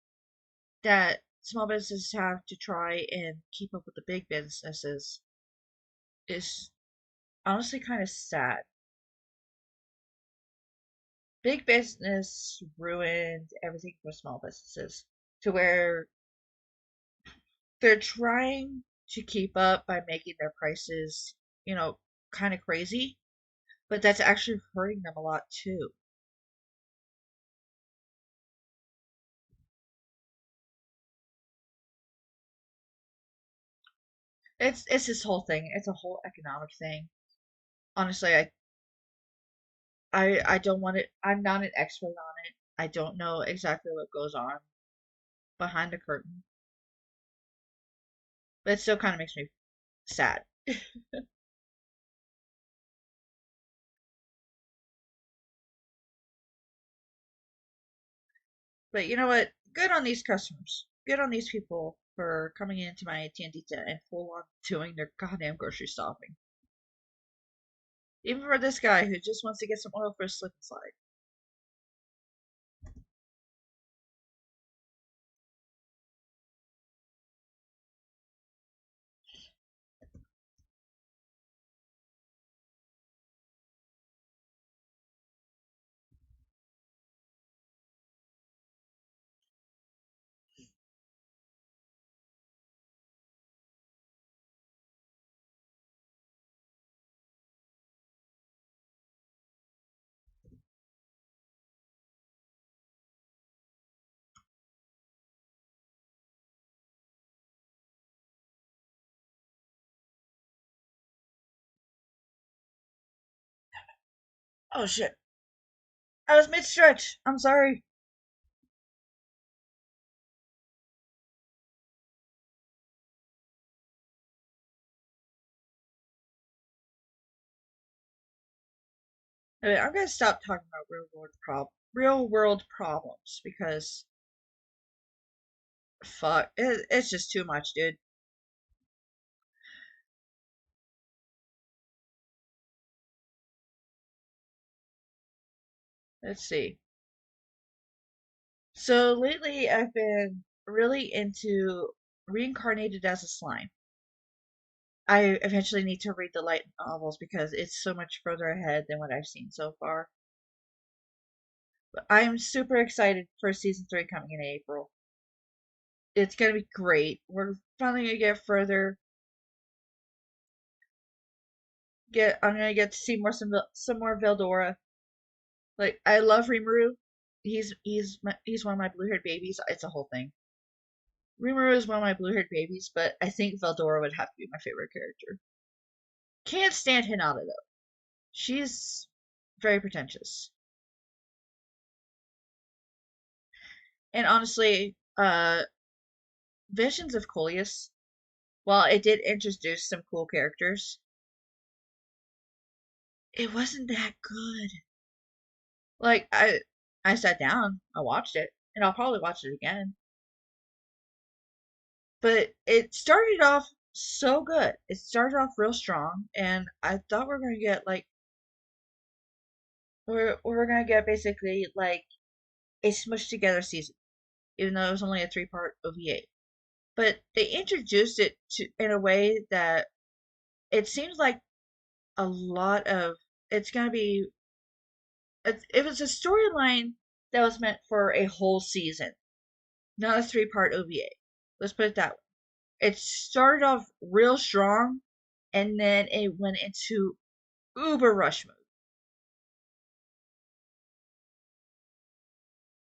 that small businesses have to try and keep up with the big businesses is honestly kind of sad. Big business ruined everything for small businesses to where they're trying to keep up by making their prices, you know, kind of crazy, but that's actually hurting them a lot too. It's this whole thing. It's a whole economic thing. Honestly, I don't want it. I'm not an expert on it. I don't know exactly what goes on behind the curtain, but it still kind of makes me sad. But you know what? Good on these customers. Good on these people for coming into my tiendita and full on doing their goddamn grocery shopping. Even for this guy who just wants to get some oil for his slip and slide. Oh shit. I was mid stretch. I'm sorry. Anyway, I'm gonna stop talking about real world problems because fuck, it's just too much, dude. Let's see. So lately, I've been really into reincarnated as a slime. I eventually need to read the light novels because it's so much further ahead than what I've seen so far. But I'm super excited for season 3 coming in April. It's gonna be great. We're finally gonna get further. I'm gonna get to see some more Veldora. Like I love Rimuru. He's one of my blue-haired babies. It's a whole thing. Rimuru is one of my blue-haired babies, but I think Veldora would have to be my favorite character. Can't stand Hinata though. She's very pretentious. And honestly, Visions of Coleus, while it did introduce some cool characters, it wasn't that good. Like I sat down, I watched it, and I'll probably watch it again. But it started off so good. It started off real strong, and I thought we are gonna get like we're gonna get basically like a smushed together season, even though it was only a 3-part OVA. But they introduced it to in a way that it seems like a lot of it's gonna be. It was a storyline that was meant for a whole season, not a 3-part OVA. Let's put it that way. It started off real strong, and then it went into uber rush mode.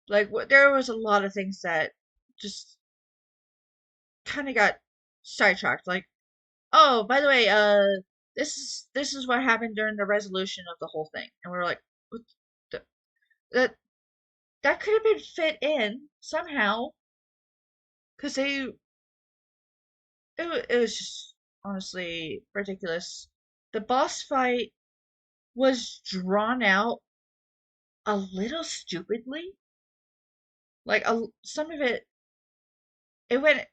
Like there was a lot of things that just kind of got sidetracked. Like, oh, by the way, this is what happened during the resolution of the whole thing, and we are like, what the, that that could have been fit in somehow, because it was just honestly ridiculous. The boss fight was drawn out a little stupidly. Like some of it went.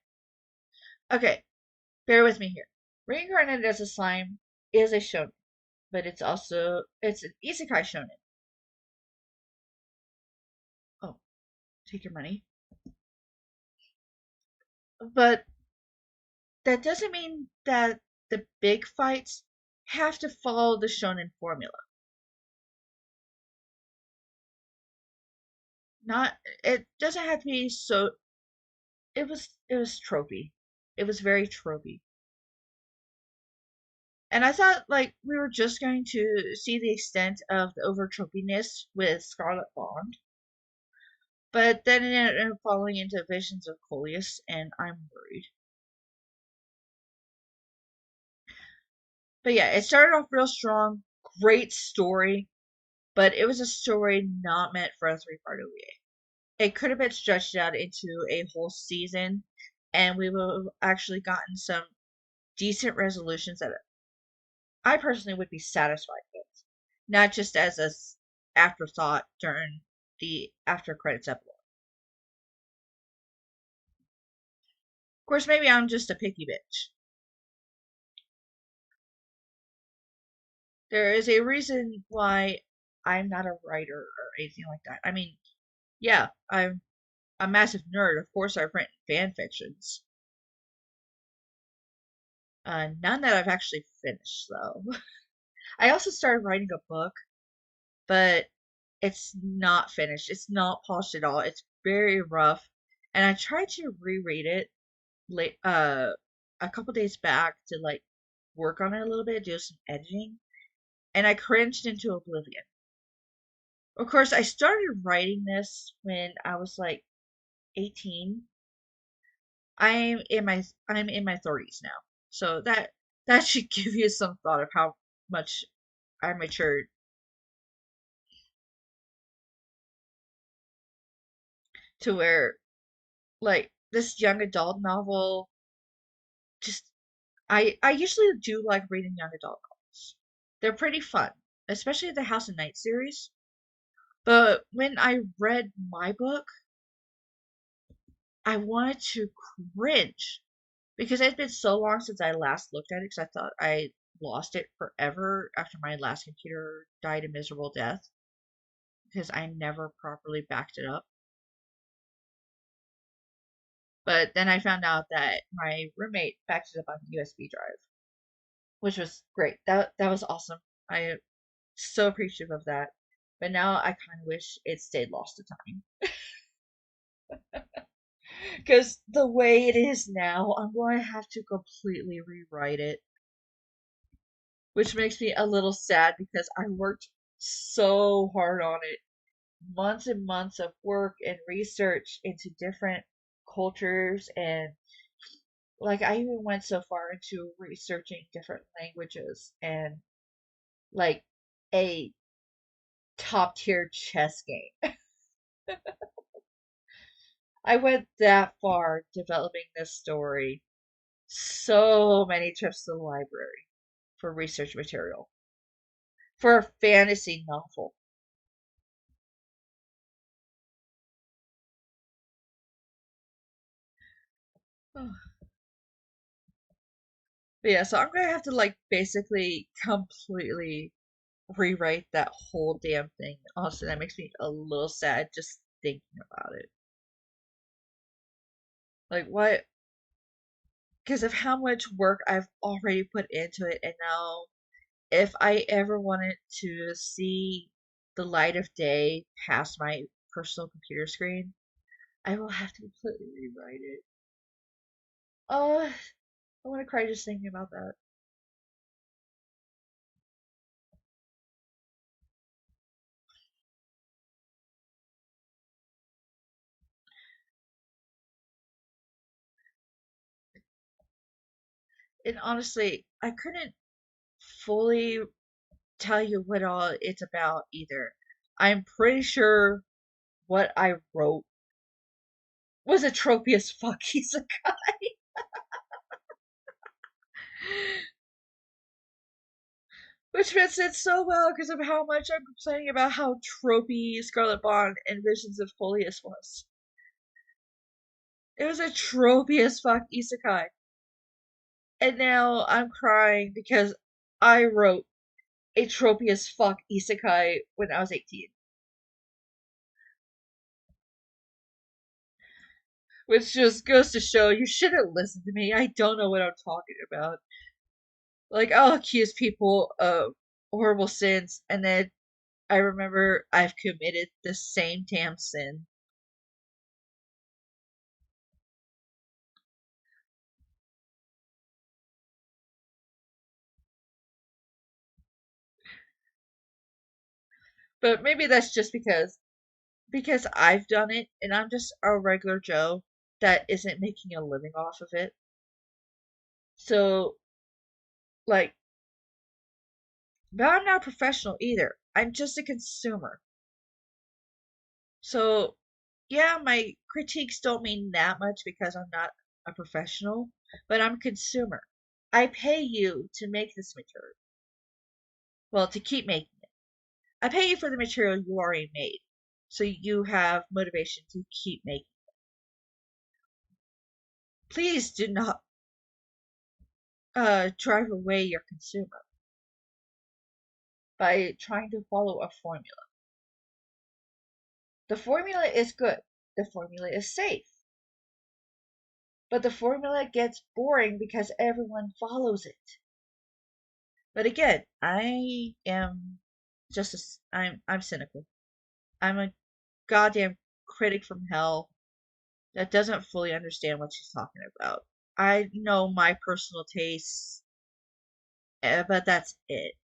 Okay, bear with me here. Reincarnated as a slime is a shonen, but it's an isekai shonen. Oh, take your money. But that doesn't mean that the big fights have to follow the shonen formula. Not it doesn't have to be so. It was tropey. It was very tropey. And I thought like we were just going to see the extent of the over tropiness with Scarlet Bond, but then it ended up falling into Visions of Coleus, and I'm worried. But yeah, it started off real strong, great story, but it was a story not meant for a 3-part OVA. It could have been stretched out into a whole season, and we would have actually gotten some decent resolutions that I personally would be satisfied with, not just as a afterthought during the after credits epilogue. Of course, maybe I'm just a picky bitch. There is a reason why I'm not a writer or anything like that. I mean, yeah, I'm a massive nerd. Of course, I've written fan fictions. None that I've actually finished, though. I also started writing a book, but it's not finished. It's not polished at all. It's very rough, and I tried to reread it late, a couple days back to like work on it a little bit, do some editing, and I cringed into oblivion. Of course, I started writing this when I was like 18. I'm in my 30s now. So that should give you some thought of how much I matured to where like this young adult novel just I usually do like reading young adult novels. They're pretty fun, especially the House of Night series. But when I read my book, I wanted to cringe because it's been so long since I last looked at it because I thought I lost it forever after my last computer died a miserable death because I never properly backed it up. But then I found out that my roommate backed it up on a USB drive, which was great. That was awesome. I am so appreciative of that. But now I kind of wish it stayed lost to time. Because the way it is now, I'm going to have to completely rewrite it. Which makes me a little sad because I worked so hard on it. Months and months of work and research into different cultures, and like I even went so far into researching different languages and like a top tier chess game. I went that far developing this story. So many trips to the library for research material for a fantasy novel. But yeah, so I'm gonna have to like basically completely rewrite that whole damn thing. Honestly, that makes me a little sad just thinking about it. Like what? Because of how much work I've already put into it, and now if I ever wanted to see the light of day past my personal computer screen, I will have to completely rewrite it. Oh, I want to cry just thinking about that. And honestly, I couldn't fully tell you what all it's about either. I'm pretty sure what I wrote was a tropey as fuck isekai. Which fits in so well because of how much I'm complaining about how tropey Scarlet Bond and Visions of Holius was. It was a tropey as fuck isekai. And now I'm crying because I wrote a tropey as fuck isekai when I was 18. Which just goes to show you shouldn't listen to me. I don't know what I'm talking about. Like, I'll accuse people of horrible sins, and then I remember I've committed the same damn sin. But maybe that's just because I've done it and I'm just a regular Joe that isn't making a living off of it. So, like, but I'm not a professional either. I'm just a consumer. So, yeah, my critiques don't mean that much because I'm not a professional, but I'm a consumer. I pay you to make this material. Well, to keep making it. I pay you for the material you already made. So you have motivation to keep making. Please do not drive away your consumer by trying to follow a formula. The formula is good. The formula is safe. But the formula gets boring because everyone follows it. But again, I am I'm cynical. I'm a goddamn critic from hell that doesn't fully understand what she's talking about. I know my personal tastes, but that's it.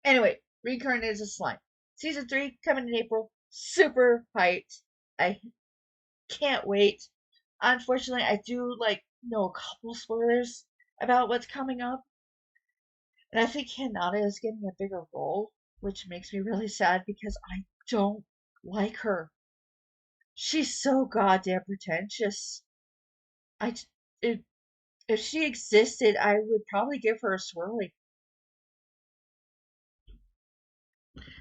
Anyway, Reincarnated as a Slime. Season 3 coming in April. Super hyped. I can't wait. Unfortunately, I do like know a couple spoilers about what's coming up. And I think Hinata is getting a bigger role, which makes me really sad because I don't like her. She's so goddamn pretentious. I if, if she existed, I would probably give her a swirly.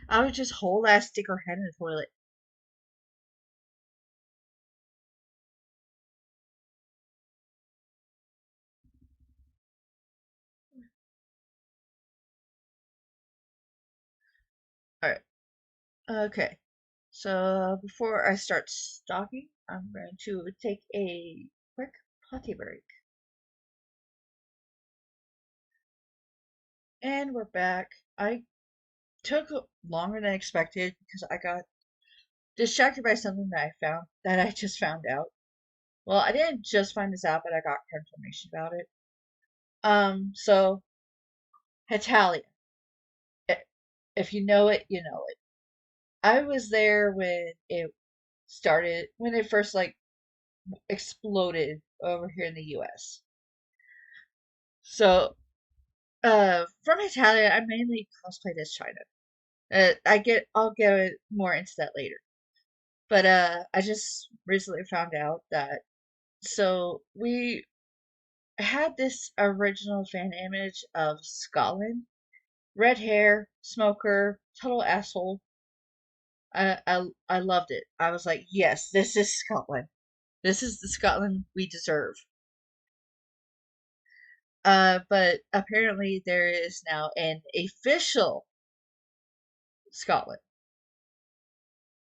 I would just whole ass stick her head in the toilet. Alright. Okay. So before I start stalking, I'm going to take a quick potty break. And we're back. I took longer than expected because I got distracted by something that I just found out. Well, I didn't just find this out, but I got confirmation about it. So Hetalia, if you know it, you know it. I was there when it first like exploded over here in the U.S. So, from Italia, I mainly cosplayed as China. I'll get more into that later. But I just recently found out that we had this original fan image of Scotland, red hair, smoker, total asshole. I loved it. I was like, yes, this is Scotland. This is the Scotland we deserve. But apparently there is now an official Scotland,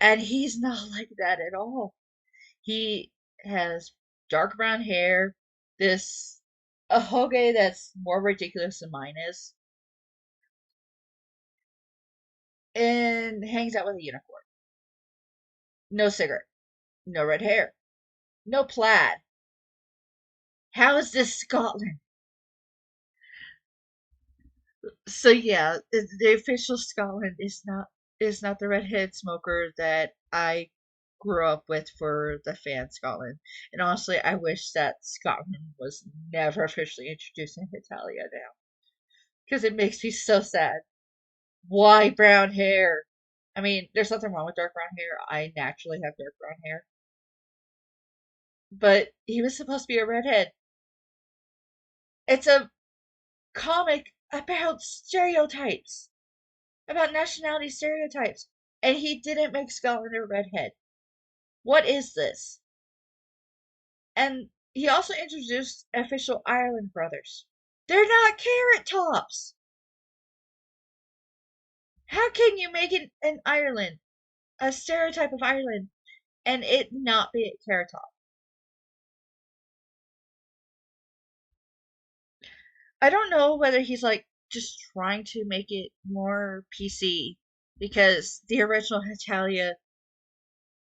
and he's not like that at all. He has dark brown hair, this a hoge that's more ridiculous than mine is, and hangs out with a unicorn. No cigarette, no red hair, no plaid. How is this Scotland? So yeah, the official Scotland is not the redhead smoker that I grew up with for the fan Scotland. And honestly, I wish that Scotland was never officially introduced in Italia now, because it makes me so sad. Why brown hair? I mean, there's nothing wrong with dark brown hair. I naturally have dark brown hair, but he was supposed to be a redhead. It's a comic about stereotypes, about nationality stereotypes, and he didn't make Scotland a redhead. What is this? And he also introduced official Ireland brothers. They're not carrot tops. How can you make it an Ireland, a stereotype of Ireland, and it not be a carrot top? I don't know whether he's like just trying to make it more PC because the original Hetalia,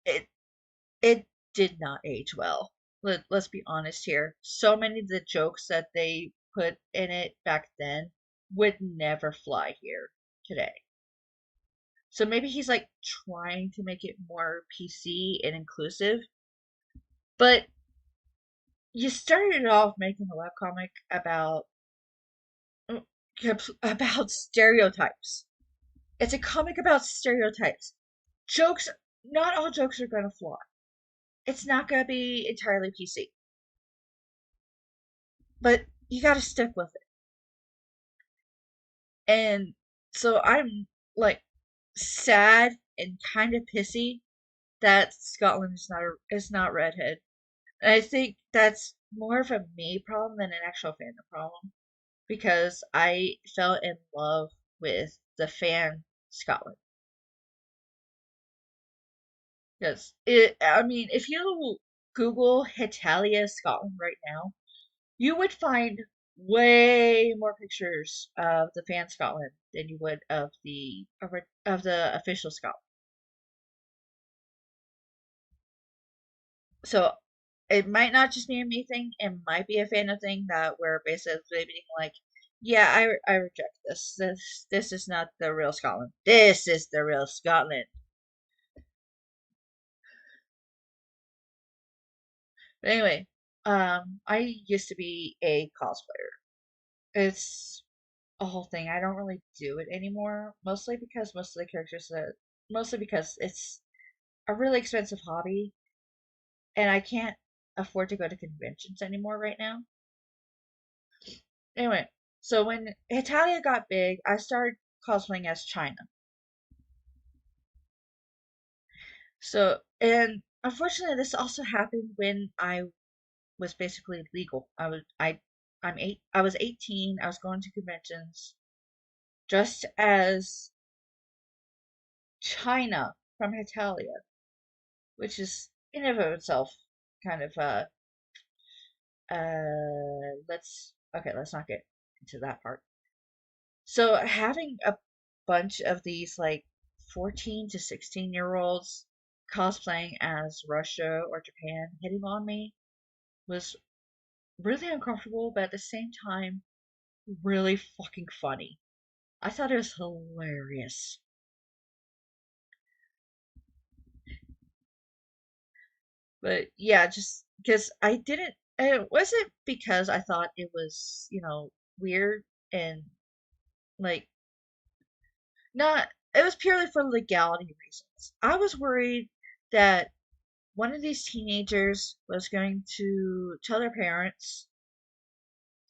it it did not age well. Let's be honest here. So many of the jokes that they put in it back then would never fly here today. So maybe he's like trying to make it more PC and inclusive. But you started off making a webcomic uh, about stereotypes. It's a comic about stereotypes. Jokes, not all jokes are gonna fly. It's not gonna be entirely PC. But you gotta stick with it. And so I'm like sad and kind of pissy that Scotland is not redhead. And I think that's more of a me problem than an actual fandom problem because I fell in love with the fan Scotland. Because I mean, if you Google Hetalia Scotland right now, you would find way more pictures of the fan Scotland than you would of the official Scotland. So it might not just be a me thing. It might be a fandom thing that we're basically being like, yeah, I reject this. This is not the real Scotland. This is the real Scotland. But anyway, I used to be a cosplayer. It's a whole thing. I don't really do it anymore, mostly because it's a really expensive hobby, and I can't afford to go to conventions anymore right now. Anyway, so when Italia got big, I started cosplaying as China. So, and unfortunately, this also happened when I was basically legal. I was 18. I was going to conventions dressed as China from Italia, which is in and of itself kind of let's not get into that part. So having a bunch of these like 14 to 16-year-olds cosplaying as Russia or Japan hitting on me was really uncomfortable, but at the same time, really fucking funny. I thought it was hilarious. But yeah, just because I didn't, it wasn't because I thought it was, weird and like not, it was purely for legality reasons. I was worried that one of these teenagers was going to tell their parents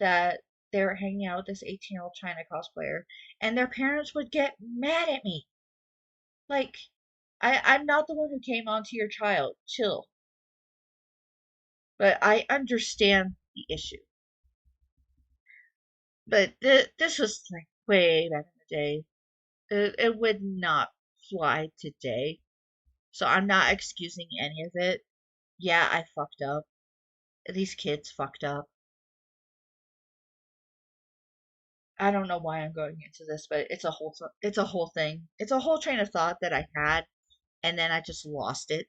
that they were hanging out with this 18-year-old China cosplayer, and their parents would get mad at me. Like, I'm not the one who came onto your child. Chill. But I understand the issue. But this was like way back in the day. It would not fly today. So I'm not excusing any of it. Yeah, I fucked up. These kids fucked up. I don't know why I'm going into this, but it's a whole thing. It's a whole train of thought that I had, and then I just lost it.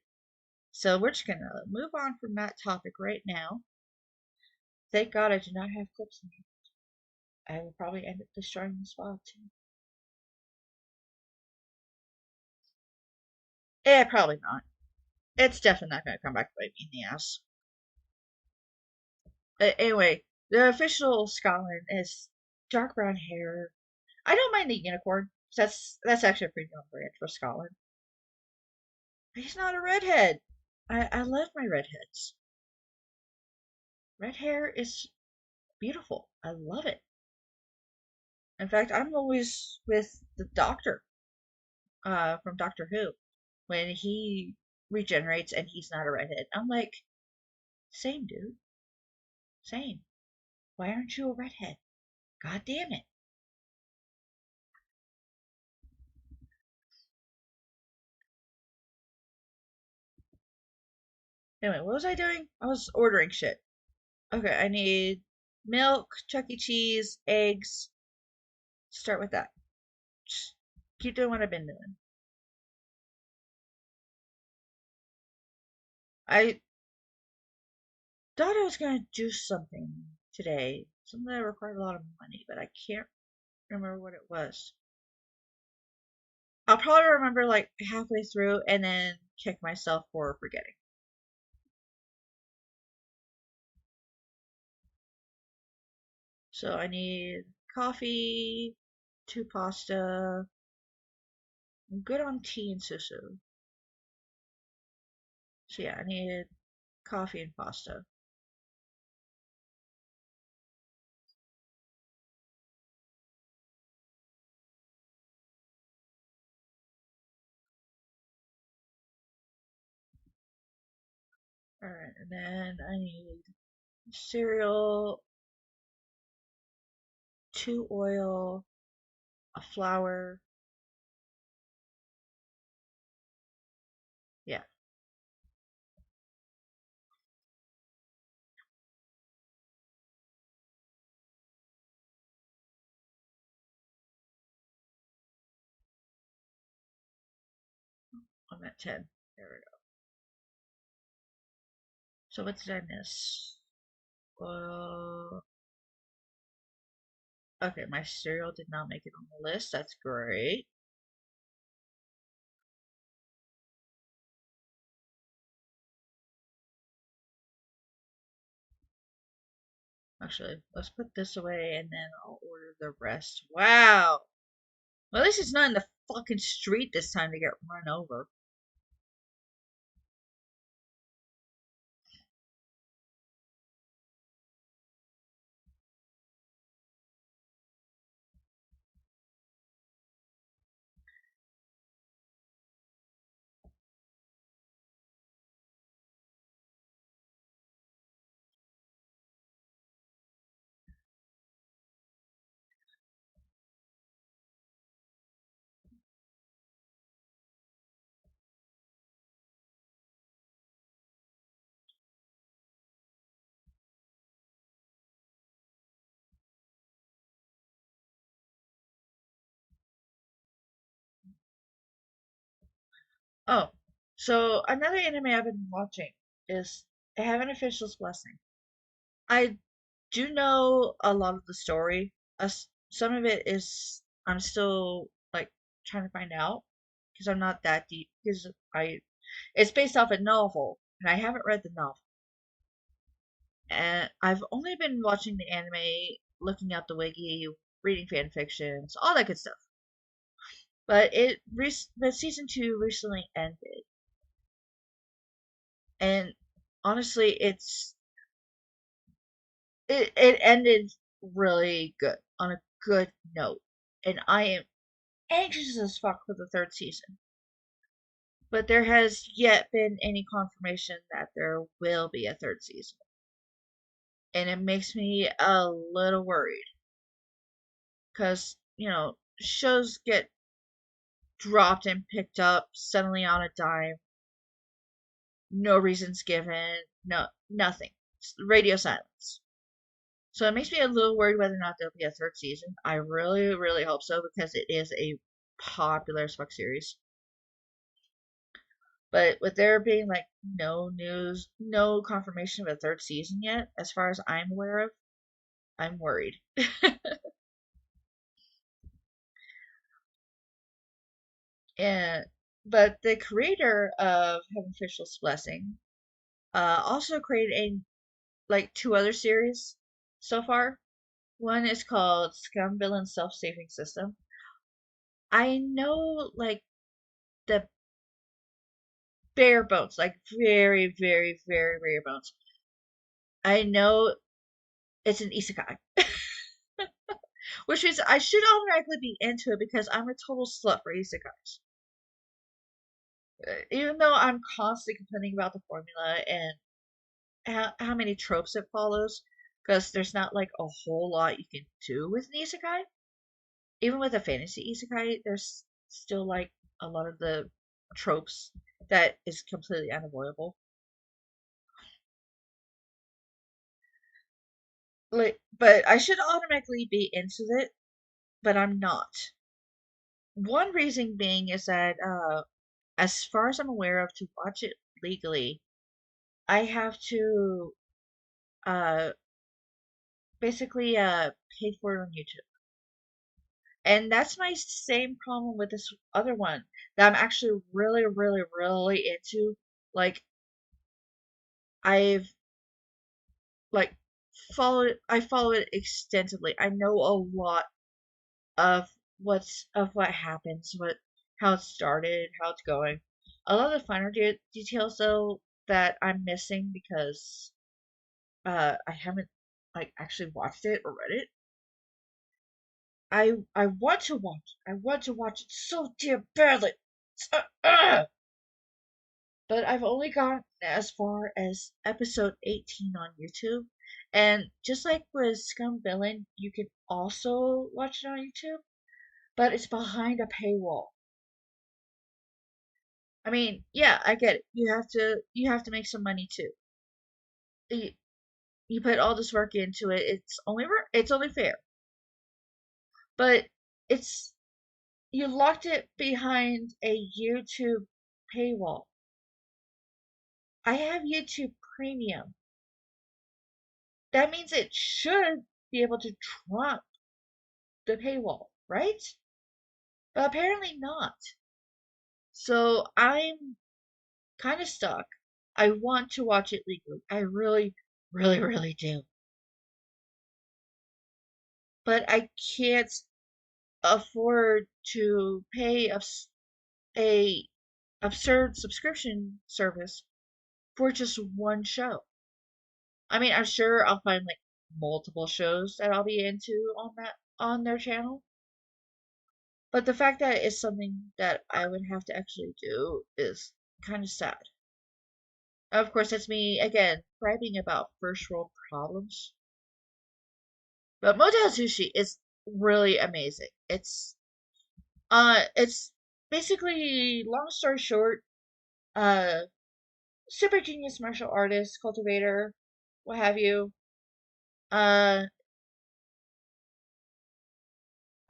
So we're just gonna move on from that topic right now. Thank God I do not have clips in here. I will probably end up destroying this file too. Eh, probably not. It's definitely not gonna come back to bite me in the ass. Anyway, the official Scotland is dark brown hair. I don't mind the unicorn. That's actually a pretty on brand for Scotland. But he's not a redhead. I love my redheads. Red hair is beautiful. I love it. In fact, I'm always with the doctor from Doctor Who when he regenerates and he's not a redhead. I'm like, same dude, same. Why aren't you a redhead? God damn it. Anyway, what was I doing? I was ordering shit. Okay, I need milk, Chuck E. Cheese, eggs. Start with that. Just keep doing what I've been doing. I thought I was gonna do something today, something that required a lot of money, but I can't remember what it was. I'll probably remember like halfway through and then kick myself for forgetting. So I need coffee, two pasta. I'm good on tea and susu. So yeah, I need coffee and pasta. Alright, and then I need cereal, two oil, a flour. Yeah, I'm at 10. There we go. So what did I miss? Well, okay, my cereal did not make it on the list. That's great. Actually, let's put this away and then I'll order the rest. Wow. Well, at least it's not in the fucking street this time to get run over. Oh, so another anime I've been watching is Heaven Official's Blessing. I do know a lot of the story. Some of it is I'm still like trying to find out because I'm not that deep because I it's based off a novel and I haven't read the novel. And I've only been watching the anime, looking at the wiki, reading fan fictions, all that good stuff. But the season 2 recently ended, and honestly, it ended really good on a good note, and I am anxious as fuck for the third season. But there has yet been any confirmation that there will be a third season, and it makes me a little worried because shows get dropped and picked up suddenly on a dime, no reasons given, no nothing, radio silence. So it makes me a little worried whether or not there'll be a third season. I really, really hope so because it is a popular as fuck series. But with there being like no news, no confirmation of a third season yet, as far as I'm aware of, I'm worried. and but the creator of Heaven Official's Blessing also created like two other series so far. One is called Scum Villain Self Saving System. I know like the bare bones, like very, very, very bare bones. I know it's an isekai, which means I should automatically be into it because I'm a total slut for isekais. Even though I'm constantly complaining about the formula and how many tropes it follows, because there's not like a whole lot you can do with an isekai. Even with a fantasy isekai, there's still like a lot of the tropes that is completely unavoidable. Like, but I should automatically be into it, but I'm not. One reason being is that, as far as I'm aware of, to watch it legally, I have to uh basically pay for it on YouTube. And that's my same problem with this other one that I'm actually really, really, really into. Like I've like I follow it extensively. I know a lot of what happens, how it started, how it's going. A lot of the finer details though that I'm missing because I haven't like actually watched it or read it. I want to watch. I want to watch it so damn badly. But I've only gotten as far as episode 18 on YouTube. And just like with Scum Villain, you can also watch it on YouTube, but it's behind a paywall. I mean, yeah, I get it. You have to make some money too. You, you put all this work into it. It's only fair. But it's you locked it behind a YouTube paywall. I have YouTube Premium. That means it should be able to trump the paywall, right? But apparently not. So I'm kind of stuck. I want to watch it legally. I really, really, really do. But I can't afford to pay a absurd subscription service for just one show. I mean, I'm sure I'll find like multiple shows that I'll be into on their channel. But the fact that it's something that I would have to actually do is kind of sad. Of course, that's me again griping about first world problems. But Motel Sushi is really amazing. It's basically long story short, uh super genius martial artist, cultivator, what have you. Uh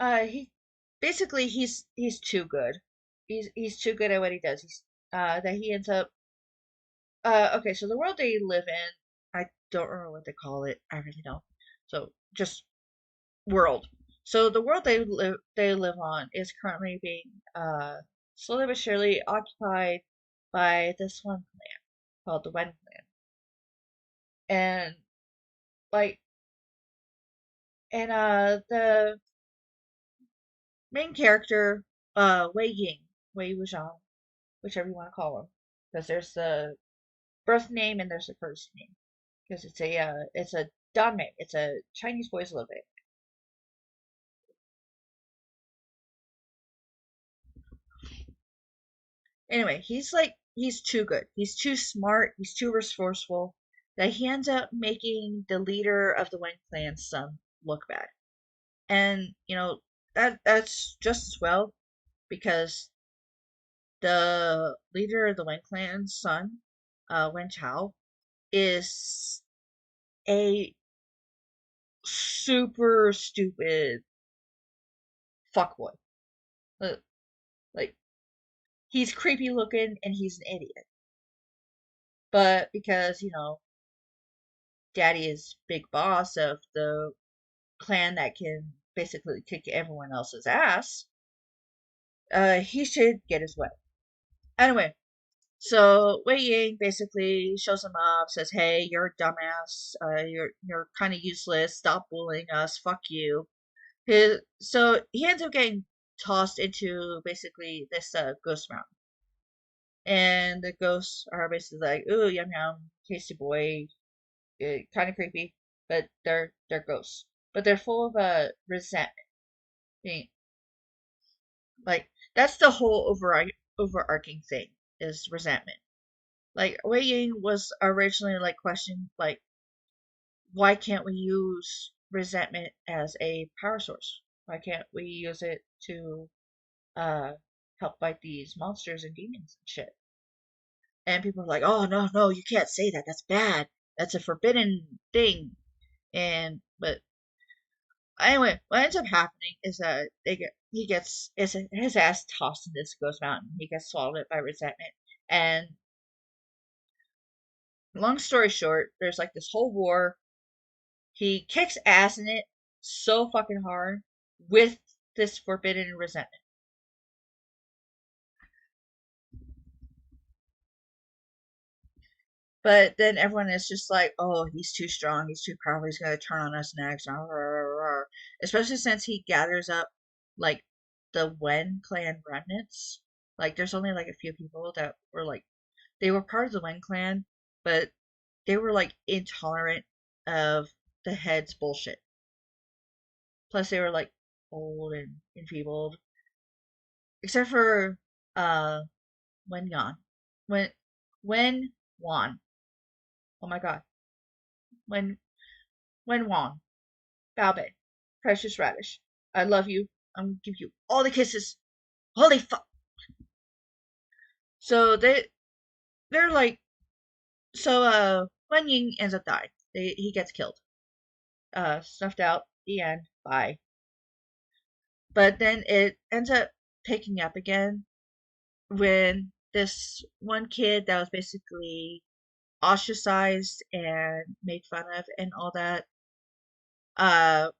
he basically he's too good. He's too good at what he does. that he ends up. Okay, so the world they live in, I don't remember what they call it. I really don't. So just world. So the world they live on is currently being slowly but surely occupied by this one clan called the Wen clan, and like the main character Wei Ying, Wei Wuxiang, whichever you want to call him, because there's the birth name and there's the first name, because it's a Dame, it's a Chinese boys living. Anyway, he's too good. He's too smart. He's too resourceful that he ends up making the leader of the Wen clan's son look bad. And that's just as well because the leader of the Wen clan's son, Wen Chao, is a super stupid fuckboy. Uh, Like he's creepy looking and he's an idiot. But because Daddy is big boss of the clan that can basically kick everyone else's ass, he should get his way. Anyway, so Wei Ying basically shows him up, says, "Hey, you're a dumbass. You're kind of useless. Stop bullying us. Fuck you." So he ends up getting tossed into basically this ghost mountain, and the ghosts are basically like, "Ooh, yum yum, tasty boy." Kind of creepy, but they're ghosts. But they're full of resentment. Like that's the whole overarching thing is resentment. Like Wei Ying was originally like questioned like why can't we use resentment as a power source? Why can't we use it to uh help fight these monsters and demons and shit? And people are like, "Oh no, no, you can't say that. That's bad. That's a forbidden thing." And but anyway, what ends up happening is that he gets his ass tossed in this ghost mountain. He gets swallowed by resentment, and long story short, there's like this whole war. He kicks ass in it so fucking hard with this forbidden resentment. But then everyone is just like, "Oh, he's too strong. He's too powerful. He's gonna turn on us next." Especially since he gathers up like the Wen clan remnants. Like, there's only like a few people that were like they were part of the Wen clan, but they were like intolerant of the head's bullshit. Plus, they were like old and enfeebled, except for uh Wen Yan, Wen Wan. Oh my god, Wen Wan, Bao Bei, Precious Radish. I love you. I'm gonna give you all the kisses. Holy fuck! So they're like Wen Ying ends up dying. He gets killed. Snuffed out. The end. Bye. But then it ends up picking up again when this one kid that was basically ostracized and made fun of and all that uh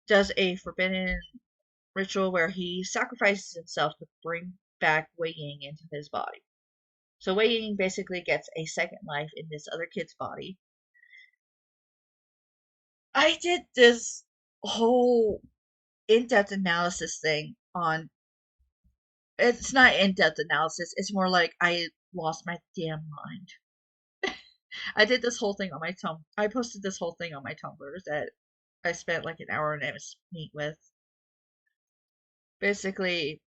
does a forbidden ritual where he sacrifices himself to bring back Wei Ying into his body. So Wei Ying basically gets a second life in this other kid's body. I did this whole in-depth analysis thing on it's not in-depth analysis, it's more like I lost my damn mind. I did this whole thing on my I posted this whole thing on my Tumblr that I spent like an hour and a half meet with. Basically,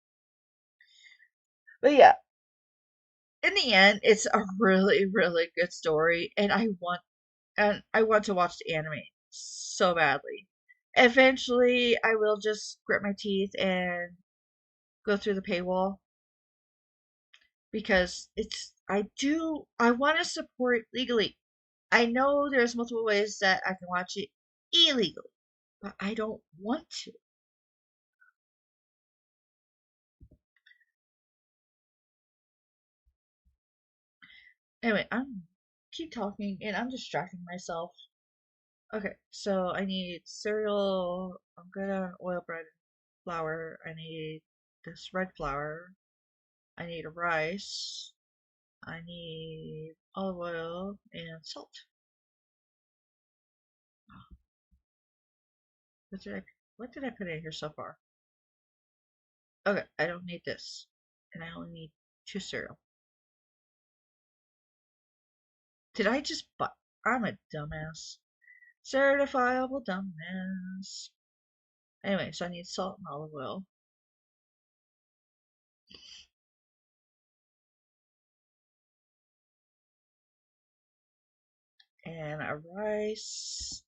but yeah, in the end, it's a really, really good story, and I want to watch the anime so badly. Eventually, I will just grit my teeth and go through the paywall because I want to support legally. I know there's multiple ways that I can watch it illegally, but I don't want to. Anyway, I'm keep talking and I'm distracting myself. Okay, so I need cereal. I'm good on oil bread and flour. I need this red flour. I need rice. I need olive oil and salt. What did I what did I put in here so far? Okay, I don't need this. And I only need 2 cereal. Did I just buy? I'm a dumbass. Certifiable dumbass. Anyway, so I need salt and olive oil. And a rice.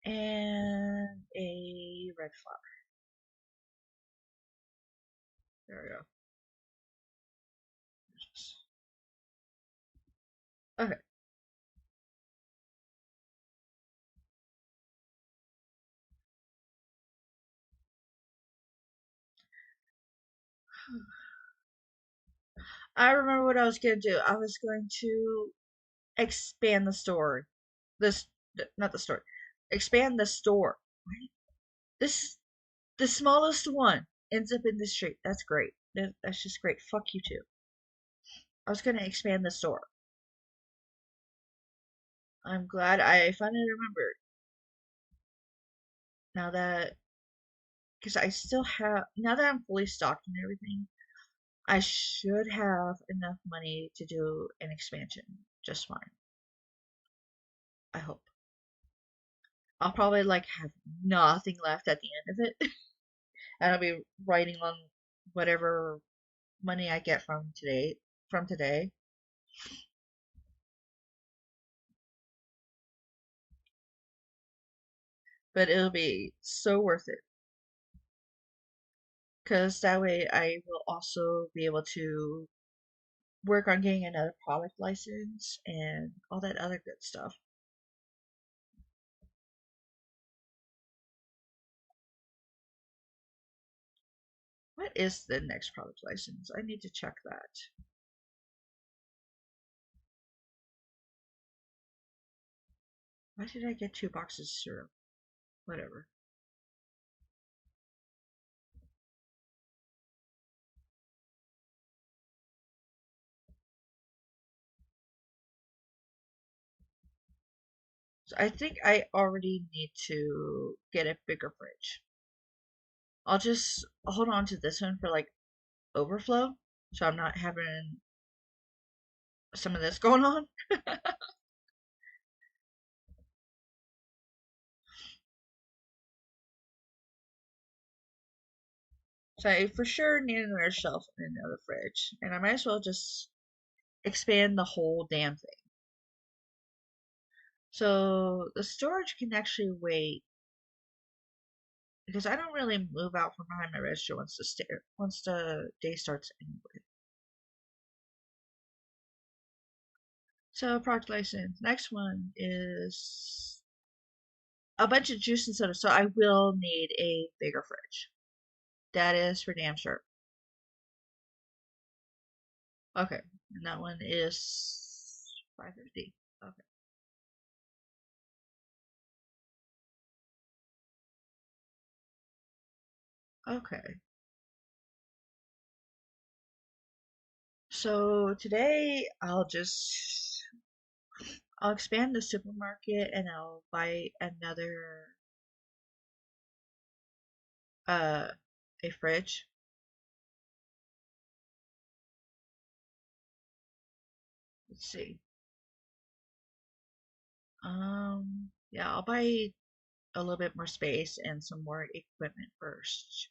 And a red flour. There we go. Okay. I remember what I was going to do. I was going to expand the store. This, not the store. Expand the store. Right? This, the smallest one ends up in the street. That's great. That's just great. Fuck you too. I was going to expand the store. I'm glad I finally remembered. Now that, because I still have, now that I'm fully stocked and everything, I should have enough money to do an expansion just fine. I hope. I'll probably like have nothing left at the end of it, and I'll be writing on whatever money I get from today. From today, but it'll be so worth it because that way I will also be able to work on getting another product license and all that other good stuff. What is the next product license? I need to check that. Why did I get 2 boxes of syrup? Whatever. So I think I already need to get a bigger fridge. I'll just hold on to this one for like overflow, so I'm not having some of this going on. So I for sure need another shelf and another fridge, and I might as well just expand the whole damn thing. So the storage can actually wait because I don't really move out from behind my register once the day starts anyway. So product license. Next one is a bunch of juice and soda. So I will need a bigger fridge. That is for damn sure. Okay, and that one is 550. Okay. Okay. So today I'll expand the supermarket and I'll buy another uh a fridge. Let's see. Yeah, I'll buy a little bit more space and some more equipment first.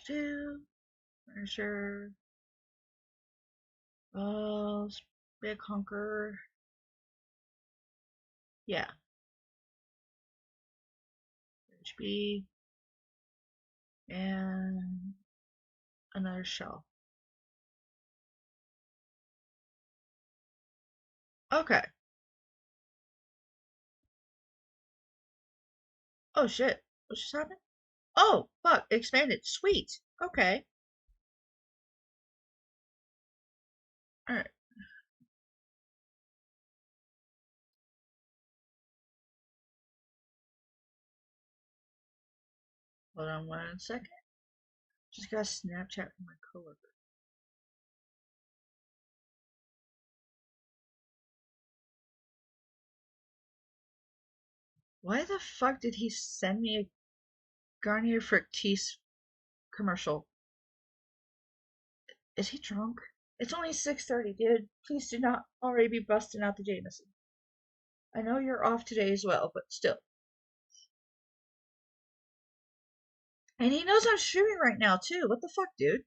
Do furniture. Oh, big hunker. Yeah, HB and another shelf. Okay. Oh shit. What just happened? Oh, fuck. It expanded. Sweet. Okay. Alright. Hold on 1 second. Just got a Snapchat from my coworker. Why the fuck did he send me a Garnier Fructis commercial? Is he drunk? It's only 6:30, dude. Please do not already be busting out the Jameson. I know you're off today as well, but still. And he knows I'm streaming right now, too. What the fuck, dude?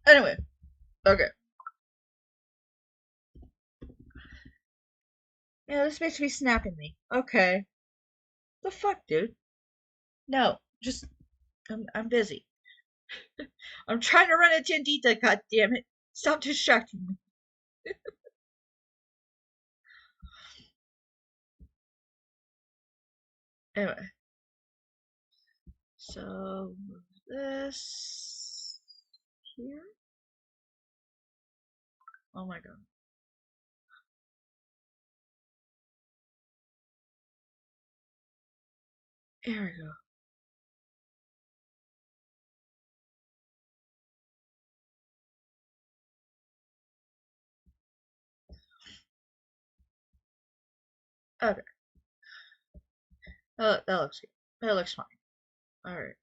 Anyway, okay. Yeah, this bitch be snapping me. Okay. The fuck, dude? No, just I'm busy. I'm trying to run a tiendita, god damn it. Stop distracting me. Anyway, so move this here. Oh my god. Here we go. Okay. That looks good. That looks fine. Alright.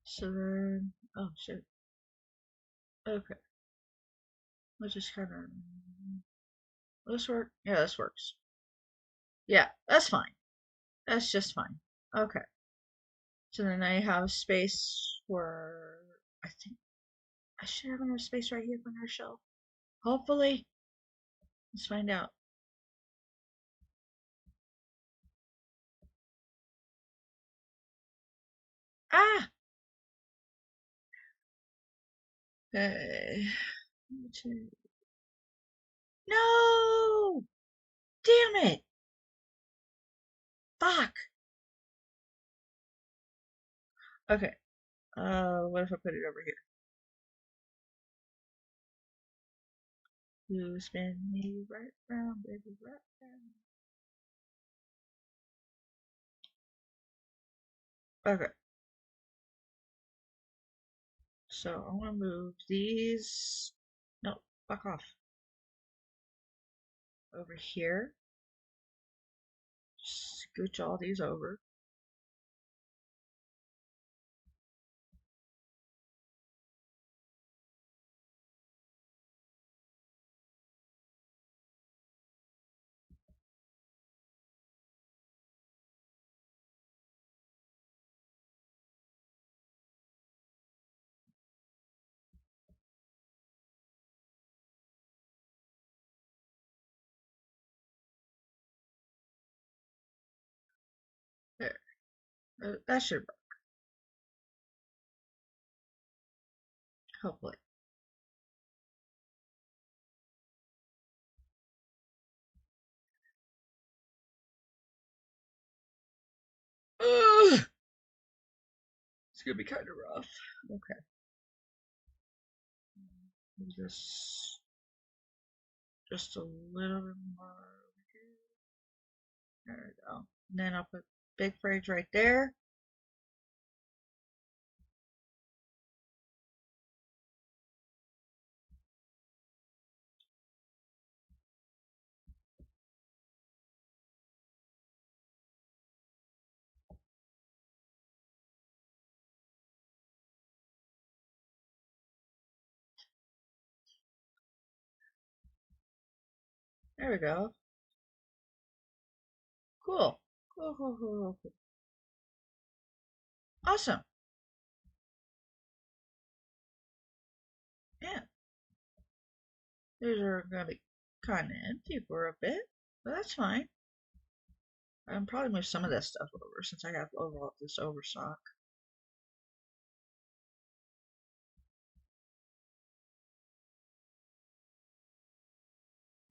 So then, oh shit. Okay. Let's just kind of. Will this work? Yeah, this works. Yeah, that's fine. That's just fine. Okay. So then I have space for. I think I should have enough space right here for her shelf. Hopefully. Let's find out. Ah! Okay. No! Damn it! Fuck! Okay. What if I put it over here? You spin me right round, baby, right round. Okay. So I'm gonna move these. No, fuck off. Over here. Scooch all these over. There. That should work. Hopefully. Ugh! It's gonna be kind of rough. Okay. Move this just a little bit more over here. There we go. And then I'll put big fridge right there. There we go. Cool. Cool, cool, cool, cool, cool. Awesome. Yeah. These are gonna be kind of empty for a bit, but that's fine. I'm probably move some of this stuff over since I have overall this overstock.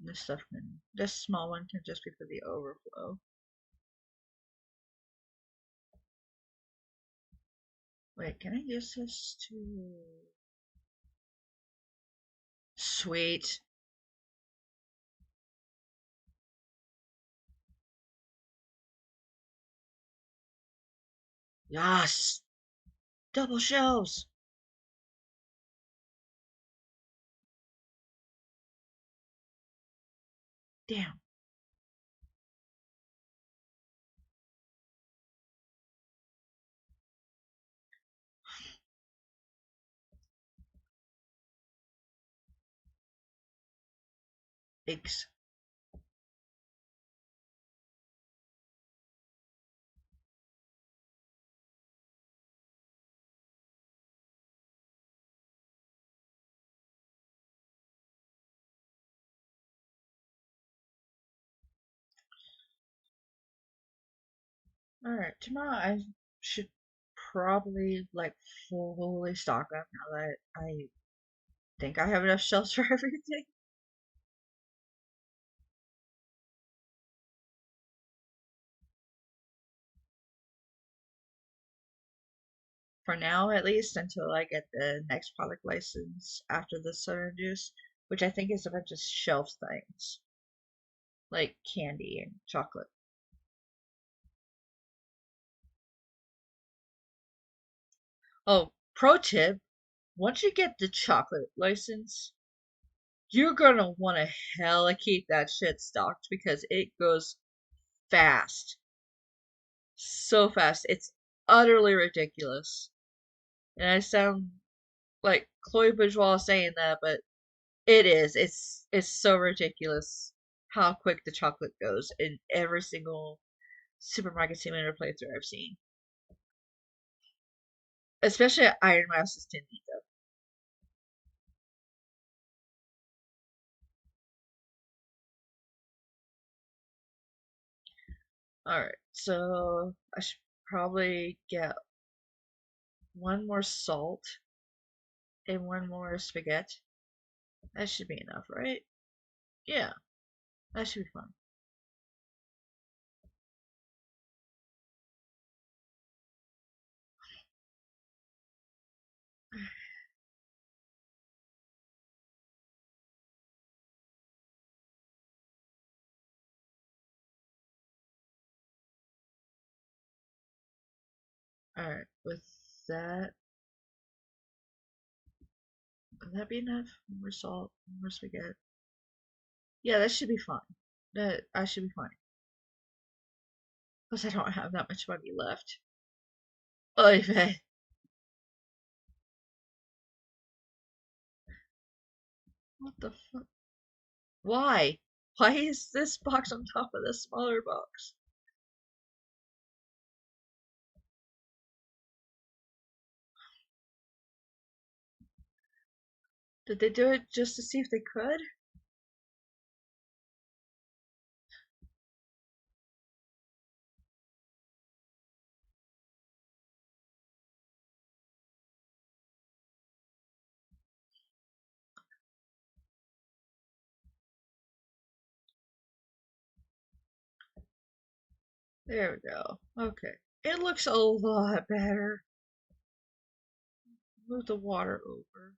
This stuff can, this small one can just be for the overflow. Wait, can I use this to... Sweet. Yes! Double shelves! Damn. Eggs. Alright, tomorrow I should probably like fully stock up now that I think I have enough shelves for everything. For now, at least, until I get the next product license after the soda juice, which I think is a bunch of shelf things, like candy and chocolate. Oh, pro tip, once you get the chocolate license, you're gonna want to hella keep that shit stocked because it goes fast. So fast. It's utterly ridiculous. And I sound like Chloe Bourgeois saying that, but it is. It's so ridiculous how quick the chocolate goes in every single Supermarket Simulator playthrough I've seen. Especially at Iron Mouse's Tinita. Alright, so I should probably get one more salt and one more spaghetti. That should be enough, right? Yeah, that should be fun. Alright, with that, would that be enough? One more salt, one more spaghetti. Yeah, that should be fine. That I should be fine. Plus, I don't have that much money left. Oy vey. What the fuck? Why? Why is this box on top of the smaller box? Did they do it just to see if they could? There we go. Okay. It looks a lot better. Move the water over.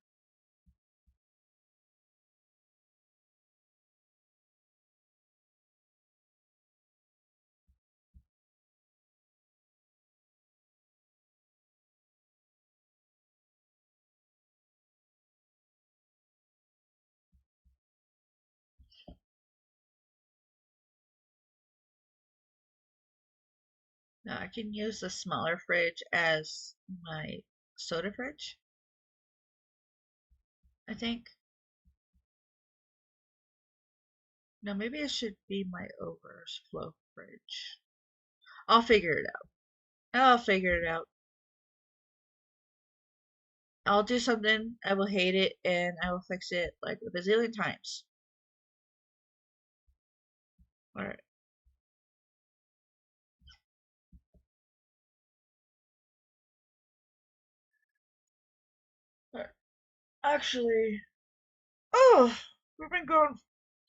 Now I can use the smaller fridge as my soda fridge, I think. No, maybe it should be my overflow fridge. I'll figure it out. I'll figure it out. I'll do something, I will hate it, and I will fix it like a bazillion times. Alright. Actually, oh, we've been going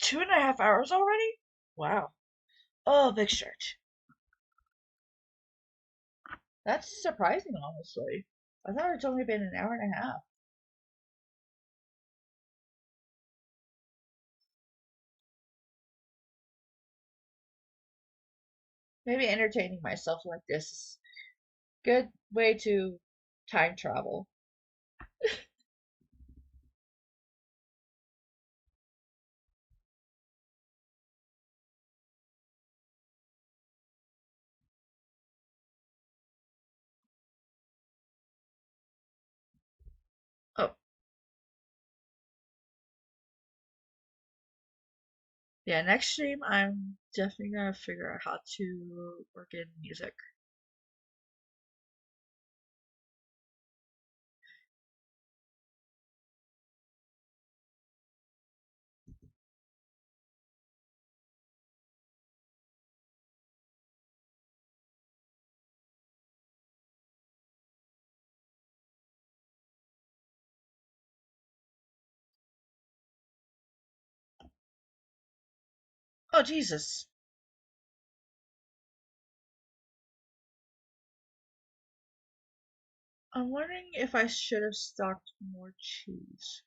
2.5 hours already? Wow. Oh, big stretch. That's surprising, honestly. I thought it's only been an hour and a half. Maybe entertaining myself like this is a good way to time travel. Oh, yeah, next stream I'm definitely gonna figure out how to work in music. Oh, Jesus. I'm wondering if I should have stocked more cheese.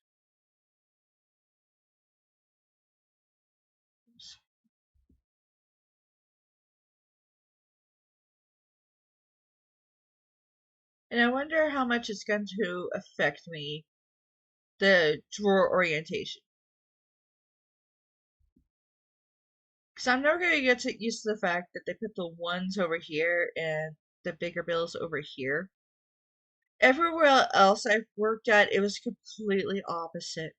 And I wonder how much it's going to affect me, the drawer orientation. Because I'm never going to get used to the fact that they put the ones over here and the bigger bills over here. Everywhere else I've worked at, it was completely opposite.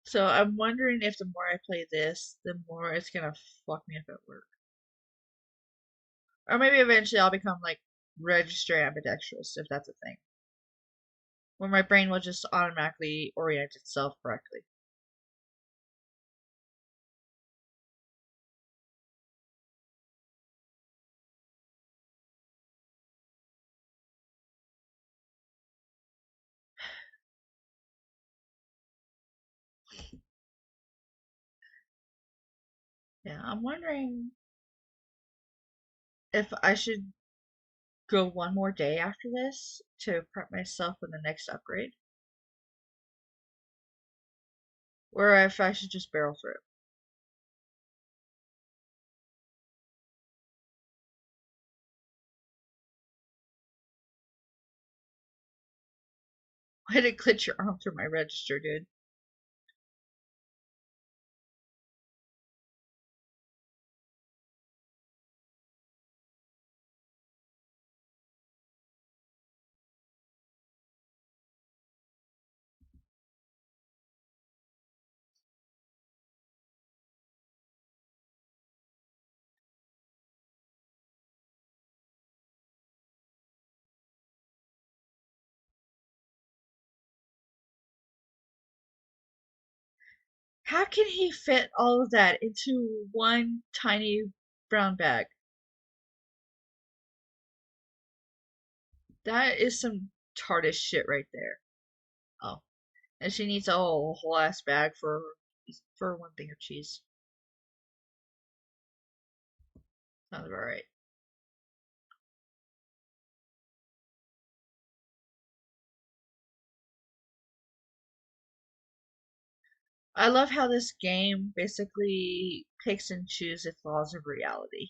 So I'm wondering if the more I play this, the more it's going to fuck me up at work. Or maybe eventually I'll become like register ambidextrous, if that's a thing. Where my brain will just automatically orient itself correctly. Yeah, I'm wondering if I should go one more day after this to prep myself for the next upgrade. Or if I should just barrel through. Why did it glitch your arm through my register, dude? How can he fit all of that into one tiny brown bag? That is some TARDIS shit right there. Oh, and she needs a whole ass bag for one thing of cheese. Sounds about right. I love how this game basically picks and chooses its laws of reality.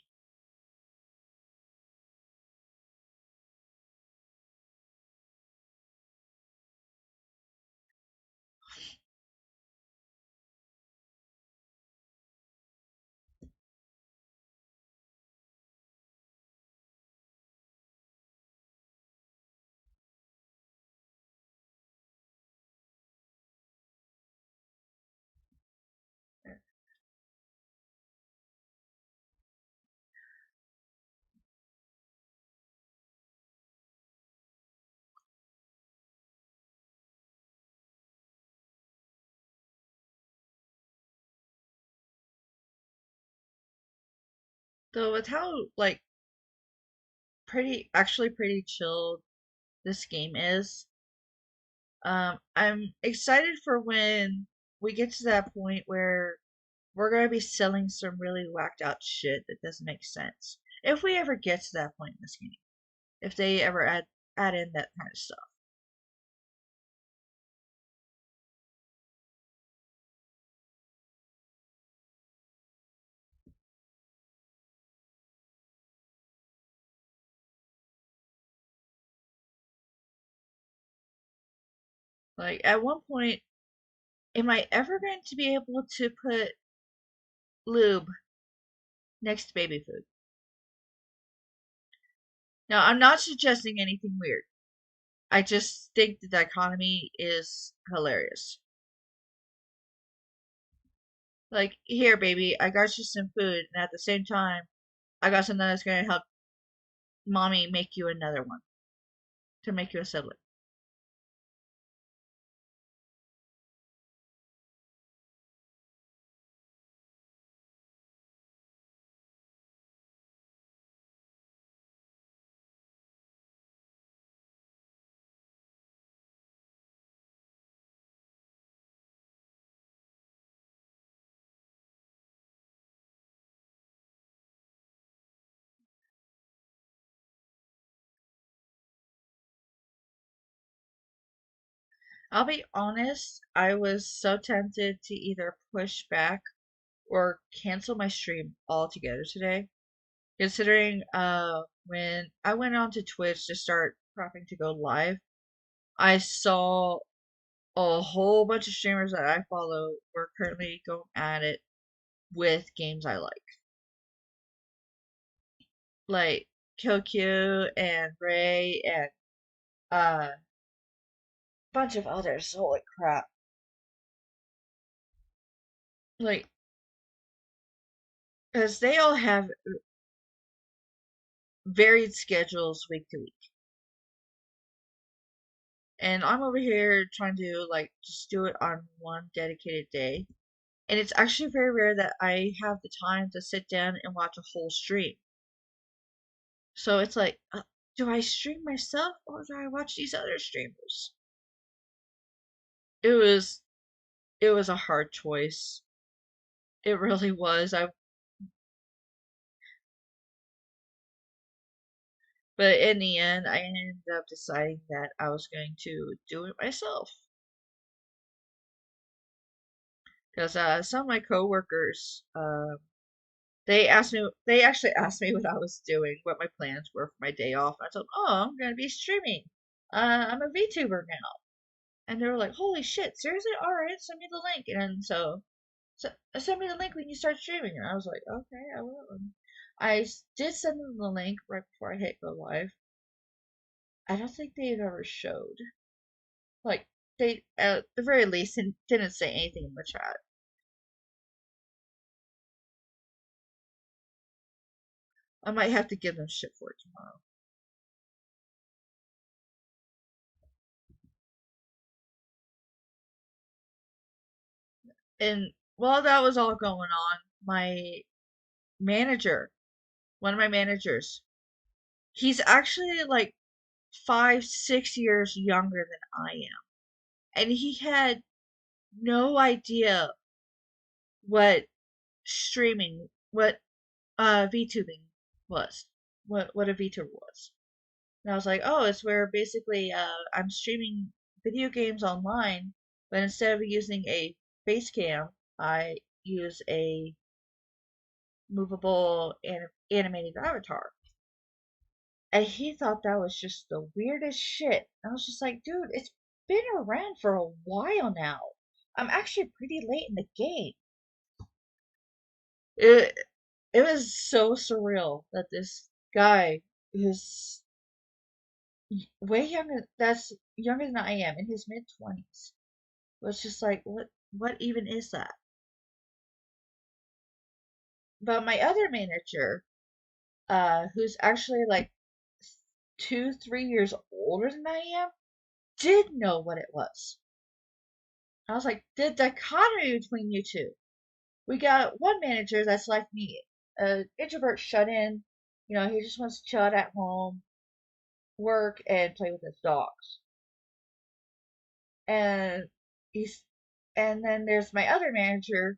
Though with how like actually pretty chill this game is. I'm excited for when we get to that point where we're gonna be selling some really whacked out shit that doesn't make sense. If we ever get to that point in this game, if they ever add in that kind of stuff. Like at one point, am I ever going to be able to put lube next to baby food? Now, I'm not suggesting anything weird. I just think the dichotomy is hilarious. Like, here, baby, I got you some food, and at the same time, I got something that's gonna help mommy make you another one to make you a sibling. I'll be honest, I was so tempted to either push back or cancel my stream altogether today. Considering when I went onto Twitch to start prepping to go live, I saw a whole bunch of streamers that I follow were currently going at it with games I like QQ and Ray and a bunch of others. Holy crap! Like, because they all have varied schedules week to week, and I'm over here trying to like just do it on one dedicated day. And it's actually very rare that I have the time to sit down and watch a whole stream. So it's like, do I stream myself or do I watch these other streamers? It was it was a hard choice. It really was. But in the end, I ended up deciding that I was going to do it myself. Because some of my coworkers, they actually asked me what I was doing, what my plans were for my day off. And I told them, oh, I'm going to be streaming. I'm a VTuber now. And they were like, holy shit, seriously? All right, send me the link. And so send me the link when you start streaming. And I was like, okay, I will. And I did send them the link right before I hit go live. I don't think they've ever showed. Like, they, at the very least, didn't say anything in the chat. I might have to give them shit for it tomorrow. And while that was all going on, my manager, one of my managers, he's actually like 5, 6 years younger than I am. And he had no idea what what VTubing was, what a VTuber was. And I was like, oh, it's where basically I'm streaming video games online, but instead of using a face cam, I use a movable animated avatar. And he thought that was just the weirdest shit. I was just like, dude, it's been around for a while now. I'm actually pretty late in the game. It it was so surreal that this guy who's way younger that's younger than I am in his mid 20s was just like what even is that? But my other manager, who's actually like 2, 3 years older than I am, did know what it was. I was like, the dichotomy between you two. We got one manager that's like me, introvert shut in, He just wants to chill out at home, work, and play with his dogs. And he's and then there's my other manager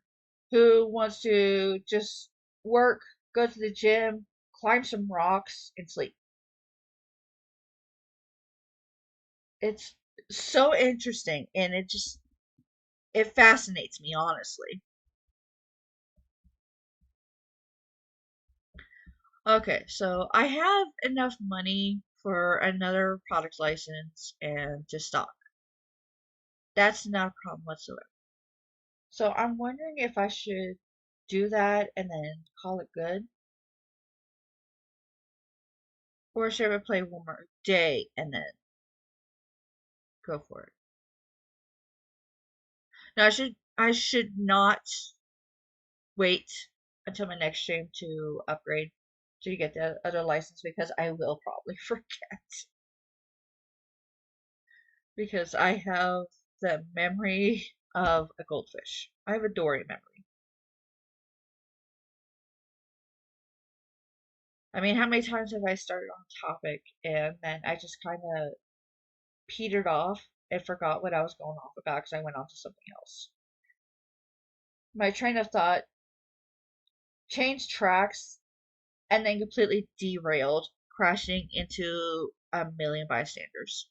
who wants to just work, go to the gym, climb some rocks, and sleep. It's so interesting, and it fascinates me, honestly. Okay, so I have enough money for another product license and to stock. That's not a problem whatsoever. So I'm wondering if I should do that and then call it good, or should I play one more day and then go for it? No, I should not wait until my next stream to upgrade to get the other license because I will probably forget because I have the memory of a goldfish. I have a Dory memory. I mean, how many times have I started on a topic and then I just kind of petered off and forgot what I was going off about because I went on to something else. My train of thought changed tracks and then completely derailed, crashing into a million bystanders.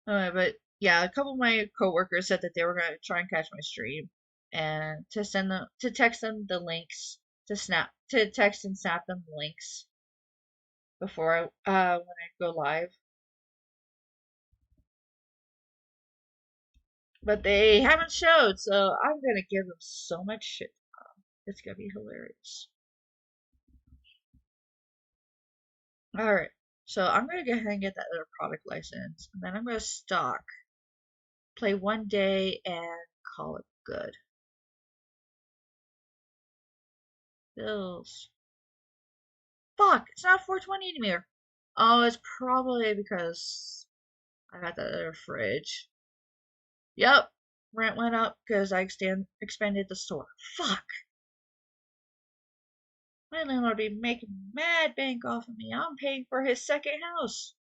But yeah, a couple of my coworkers said that they were gonna try and catch my stream and to text them the links to text and snap them the links before when I go live. But they haven't showed, so I'm gonna give them so much shit. It's gonna be hilarious. Alright, so I'm gonna go ahead and get that other product license, and then I'm gonna stock, play one day, and call it good. Bills. Fuck, it's not 420 anymore. Oh, it's probably because I got that other fridge. Yep, rent went up because I expanded the store. Fuck. My landlord be making mad bank off of me. I'm paying for his second house.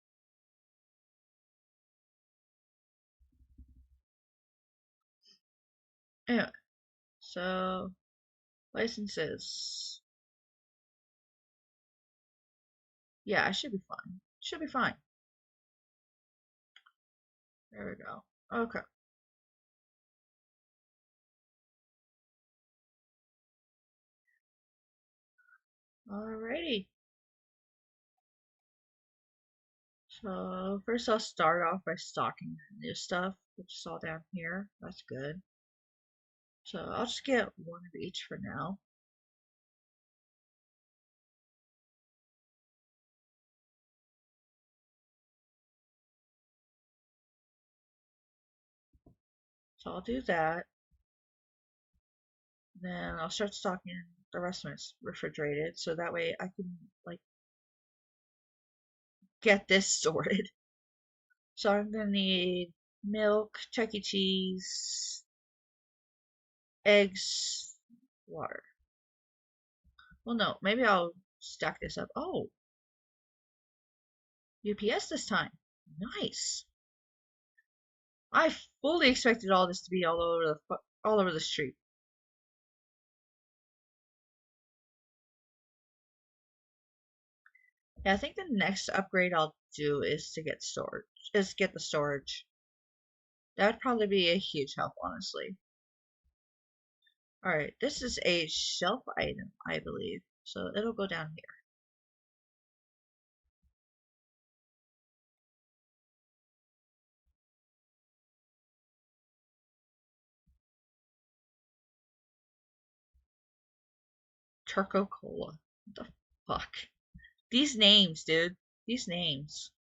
Anyway, so licenses. Yeah, I should be fine. Should be fine. There we go. Okay. Alrighty. So first I'll start off by stocking new stuff, which is all down here. That's good. So I'll just get one of each for now. So I'll do that. Then I'll start stocking the rest of it's refrigerated, so that way I can like get this sorted. So I'm gonna need milk, Chuck E. Cheese, eggs, water. Well, no, maybe I'll stack this up. Oh, UPS this time. Nice. I fully expected all this to be all over the street. Yeah, I think the next upgrade I'll do is to get storage. Is get the storage. That would probably be a huge help, honestly. Alright, this is a shelf item, I believe. So it'll go down here. Turco Cola. What the fuck? These names, dude. These names.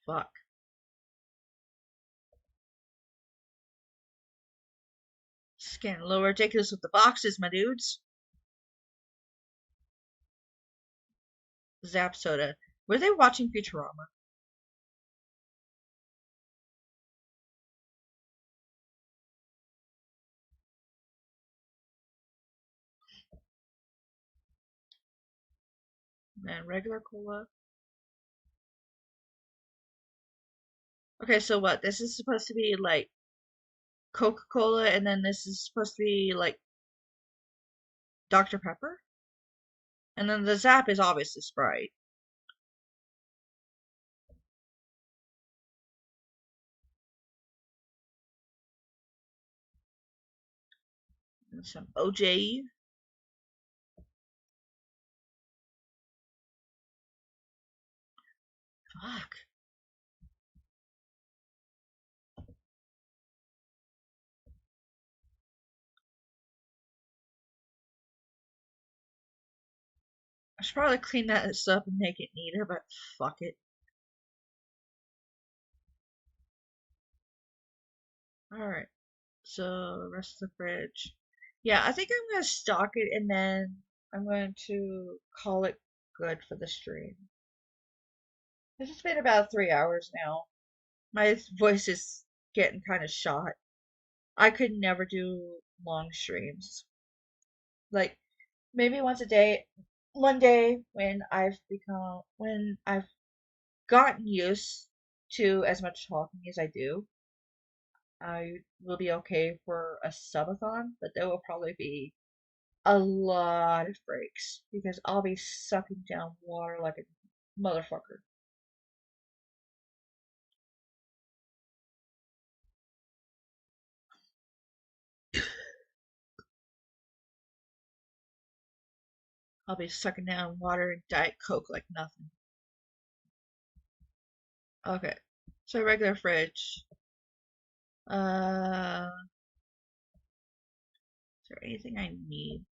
Fuck. It's getting a little ridiculous with the boxes, my dudes. Zap Soda. Were they watching Futurama? And then regular cola. Okay, so what? This is supposed to be like Coca-Cola, and then this is supposed to be like Dr. Pepper? And then the Zap is obviously Sprite. And some OJ. Fuck. I should probably clean that up and make it neater, but fuck it. Alright. So, rest of the fridge. Yeah, I think I'm gonna stock it and then I'm going to call it good for the stream. This has been about 3 hours now. My voice is getting kind of shot. I could never do long streams. Like, maybe once a day, one day when I've gotten used to as much talking as I do, I will be okay for a subathon, but there will probably be a lot of breaks because I'll be sucking down water like a motherfucker. I'll be sucking down water and Diet Coke like nothing. Okay, so regular fridge. Uh, is there anything I need?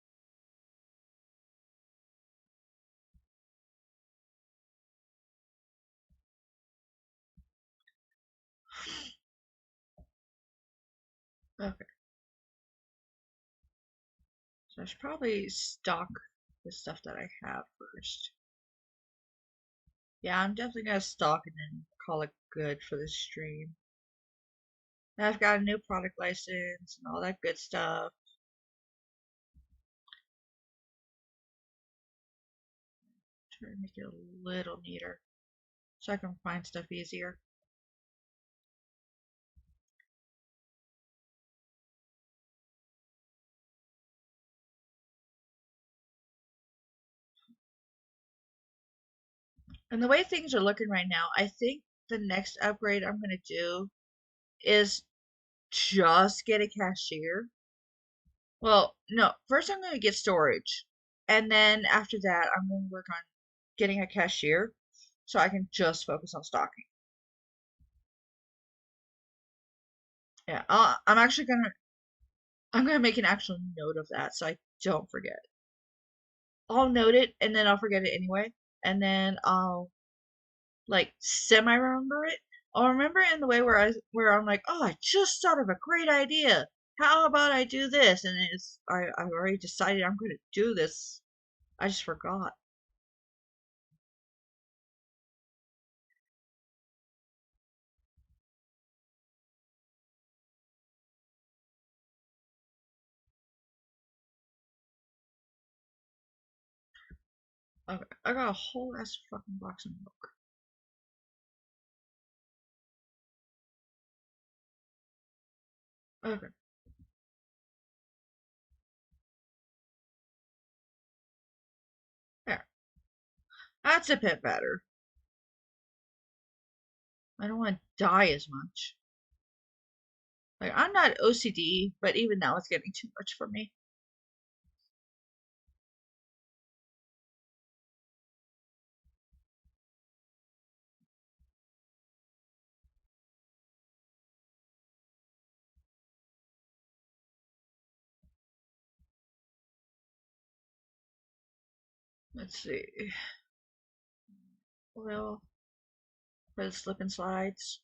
Okay, so I should probably stock the stuff that I have first. Yeah, I'm definitely gonna stock and then call it good for the stream. And I've got a new product license and all that good stuff. Try to make it a little neater so I can find stuff easier. And the way things are looking right now, I think the next upgrade I'm gonna do is just get a cashier. Well, no, first I'm gonna get storage. And then after that, I'm gonna work on getting a cashier so I can just focus on stocking. Yeah, I'm gonna make an actual note of that so I don't forget. I'll note it and then I'll forget it anyway. And then I'll like semi remember it. I'll remember it in the way where I'm like, oh, I just thought of a great idea. How about I do this? And I've already decided I'm gonna do this. I just forgot. Okay, I got a whole ass fucking box of milk. Okay, there. That's a bit better. I don't want to die as much. Like, I'm not OCD, but even now it's getting too much for me. Let's see. Oil for the slip and slides.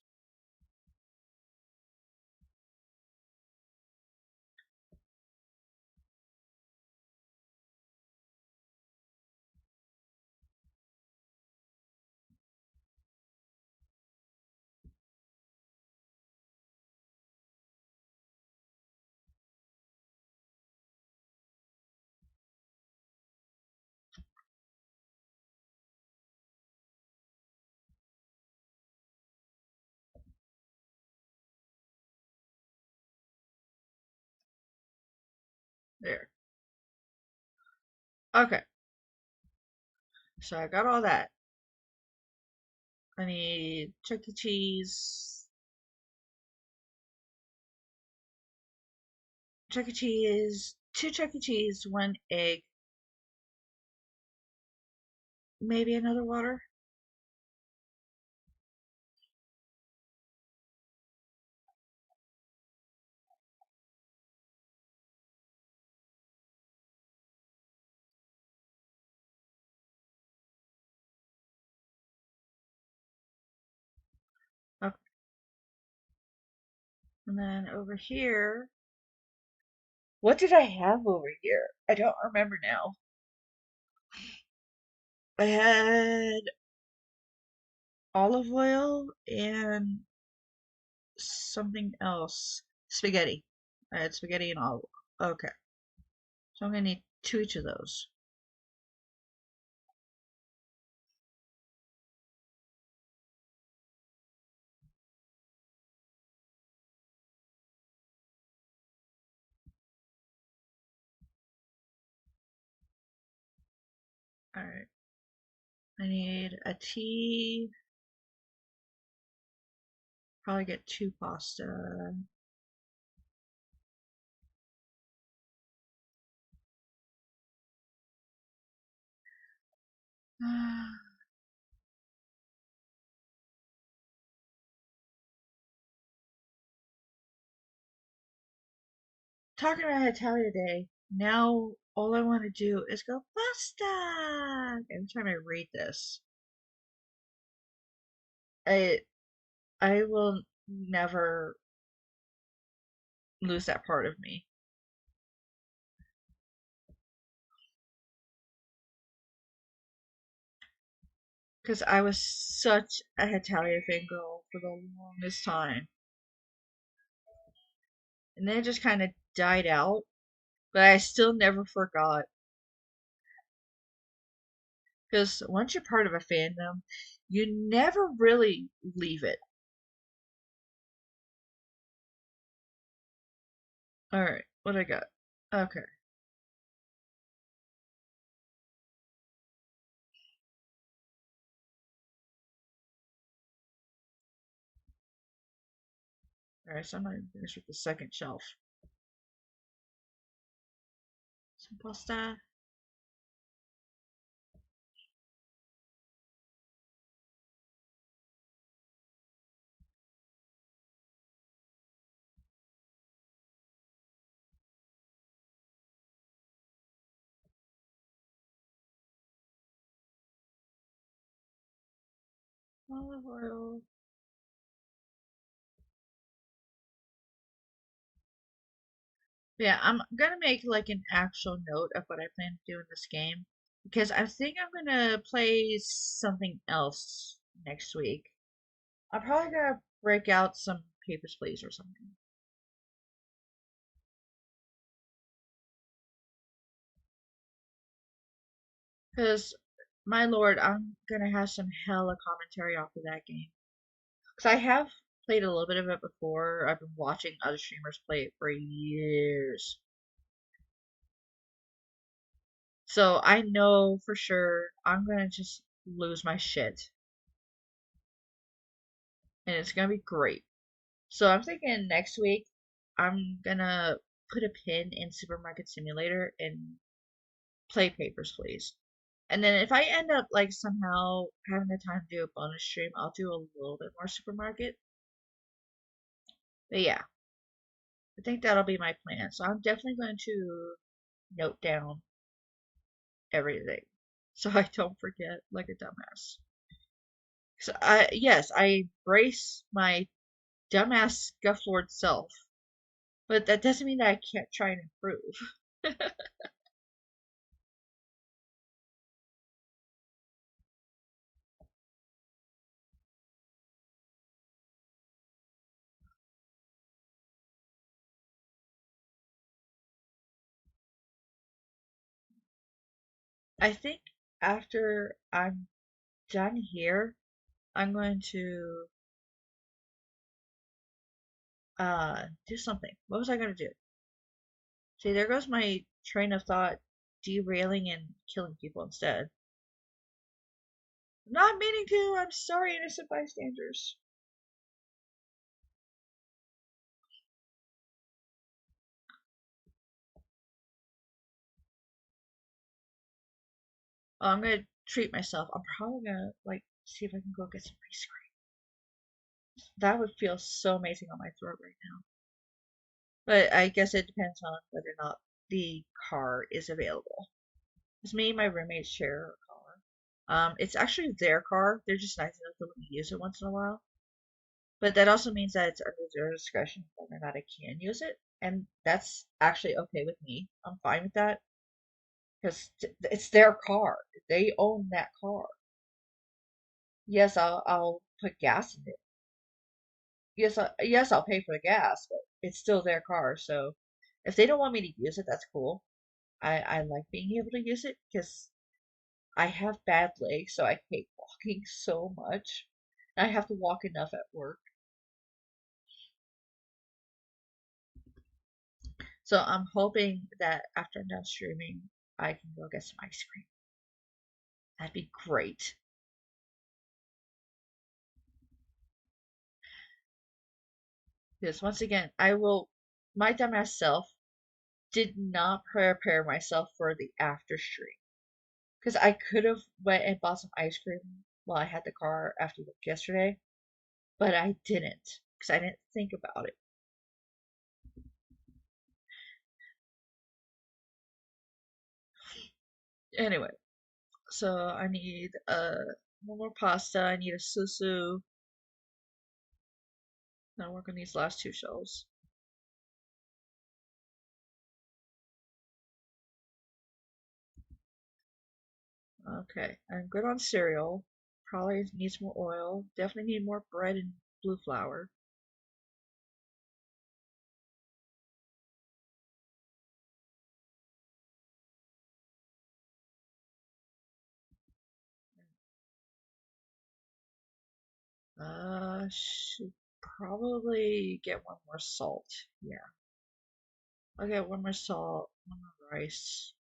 There. Okay. So I got all that. I need Chuck E. Cheese. Chuck E. Cheese. 2 Chuck E. Cheese, 1 egg. Maybe another water. Okay. And then over here. What did I have over here? I don't remember now. I had olive oil and something else. Spaghetti. I had spaghetti and olive oil. Okay. So I'm gonna need 2 each of those. Alright. I need a tea. Probably get 2 pasta. Talking about Italian today, now all I want to do is go pasta. Every time I read this, I I will never lose that part of me because I was such a Italian fangirl for the longest time, and then it just kind of died out. But I still never forgot because once you're part of a fandom, you never really leave it. All right, what I got? Okay. Alright, so I'm not even finished with the second shelf. Some pasta. Olive oil. Yeah, I'm gonna make like an actual note of what I plan to do in this game because I think I'm gonna play something else next week. I'm probably gonna break out some Papers, Please or something. Because, my lord, I'm gonna have some hella commentary off of that game. Because I have played a little bit of it before. I've been watching other streamers play it for years. So I know for sure I'm gonna just lose my shit. And it's gonna be great. So I'm thinking next week I'm gonna put a pin in Supermarket Simulator and play Papers, Please. And then if I end up like somehow having the time to do a bonus stream, I'll do a little bit more Supermarket. But yeah, I think that'll be my plan. So I'm definitely going to note down everything so I don't forget like a dumbass. So I embrace my dumbass Scufflord self, but that doesn't mean that I can't try and improve. I think after I'm done here, I'm going to do something. What was I gonna do? See, there goes my train of thought derailing and killing people instead. Not meaning to, I'm sorry, innocent bystanders. Oh, I'm gonna treat myself. I'm probably gonna, like, see if I can go get some ice cream. That would feel so amazing on my throat right now. But I guess it depends on whether or not the car is available. Because me and my roommates share a car. It's actually their car. They're just nice enough to let me use it once in a while. But that also means that it's under their discretion whether or not I can use it. And that's actually okay with me. I'm fine with that. Because it's their car. They own that car. Yes, I'll put gas in it. Yes, I'll pay for the gas, but it's still their car. So if they don't want me to use it, that's cool. I like being able to use it because I have bad legs, so I hate walking so much. I have to walk enough at work. So I'm hoping that after I'm done streaming, I can go get some ice cream. That'd be great. Because once again, my dumbass self did not prepare myself for the after stream. Because I could have went and bought some ice cream while I had the car after work yesterday, but I didn't because I didn't think about it. Anyway, so I need one more pasta. I need a susu. Now work on these last two shelves. Okay, I'm good on cereal. Probably needs more oil. Definitely need more bread and blue flour. Should probably get one more salt. Yeah, I'll get one more salt, one more rice.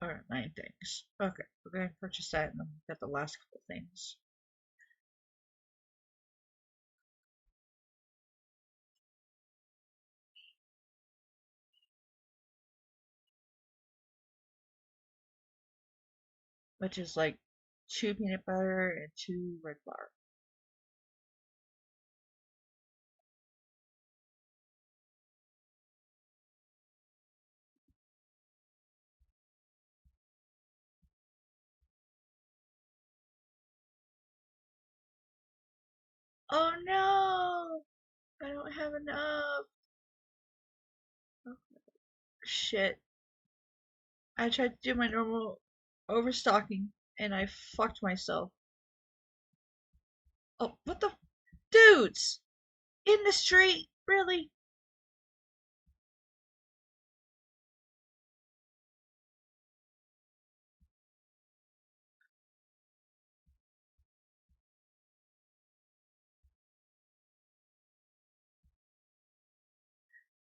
Alright, 9 things. Okay, we're going to purchase that and then get the last couple things. Which is like 2 peanut butter and 2 red flour. Oh no! I don't have enough! Oh, shit. I tried to do my normal overstocking and I fucked myself. Oh, what the? Dudes! In the street! Really?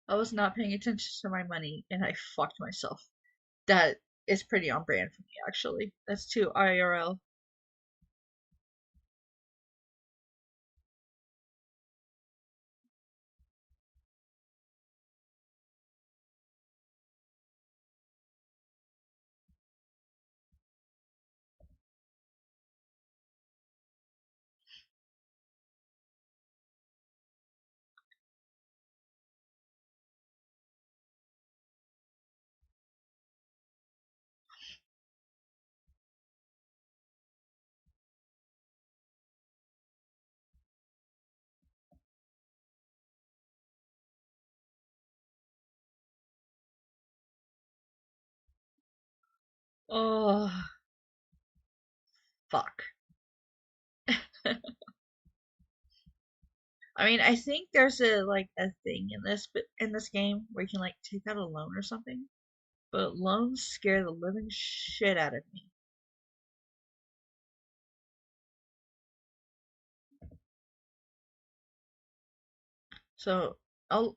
I was not paying attention to my money and I fucked myself. That is pretty on brand for me, actually. That's too IRL. Oh, fuck. I mean, I think there's a thing in this game where you can like take out a loan or something, But loans scare the living shit out of me. So I'll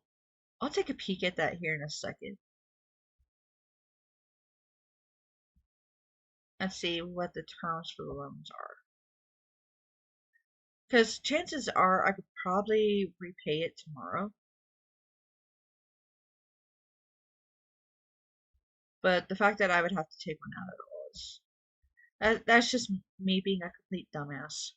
take a peek at that here in a second and see what the terms for the loans are. Because chances are I could probably repay it tomorrow. But the fact that I would have to take one out at all is that's just me being a complete dumbass.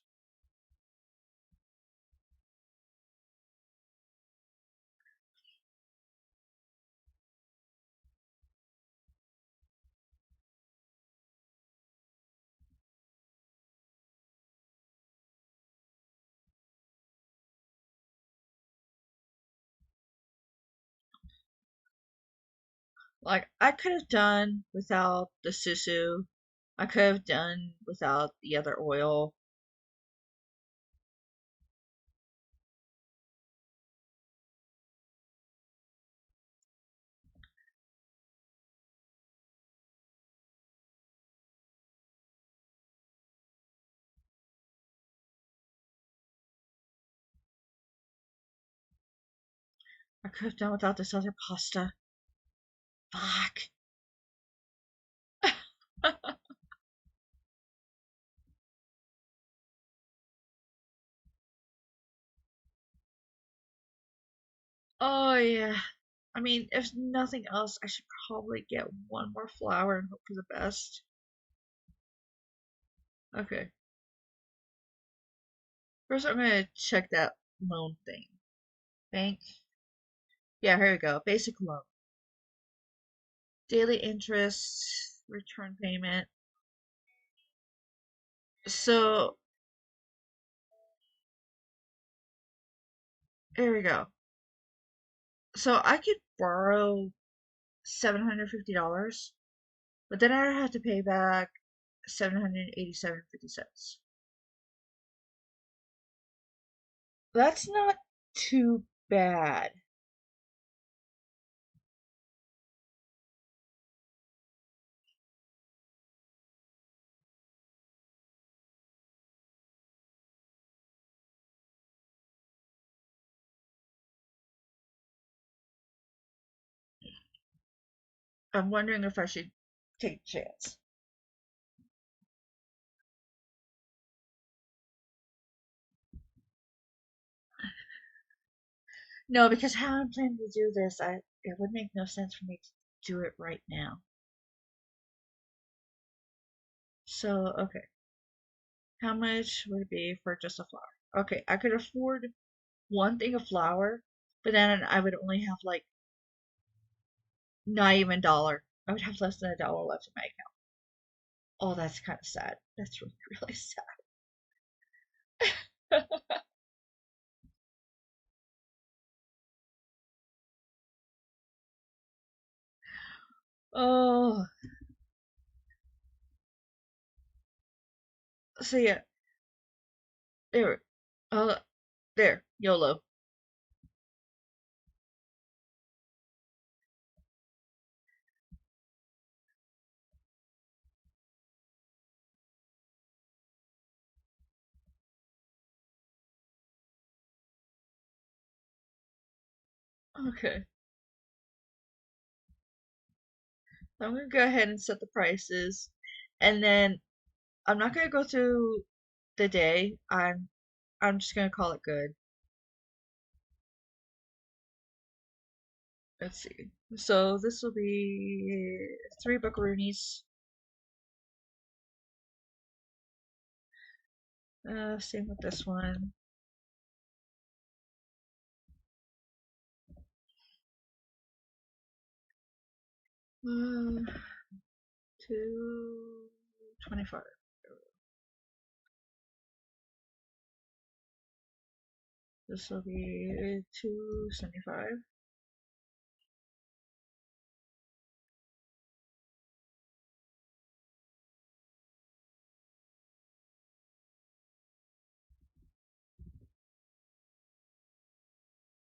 Like I could have done without the susu. I could have done without the other oil. I could have done without this other pasta. Fuck. Oh yeah. I mean, if nothing else, I should probably get one more flour and hope for the best. Okay. First, I'm gonna check that loan thing. Bank. Yeah, here we go. Basic loan. Daily interest, return payment. So, here we go. So, I could borrow $750, but then I'd have to pay back 787.50 cents. That's not too bad. I'm wondering if I should take a chance. No, because how I'm planning to do this, it would make no sense for me to do it right now. So, okay. How much would it be for just a flour? Okay, I could afford one thing of flour, but then I would only have like not even a dollar. I would have less than a dollar left in my account. Oh, that's kind of sad. That's really, really sad. Oh, so yeah, there. Uh, there. YOLO. Okay. So I'm gonna go ahead and set the prices, and then I'm not gonna go through the day. I'm just gonna call it good. Let's see. So this will be 3 buckaroonies. Same with this one. Uh, 225. This will be 275.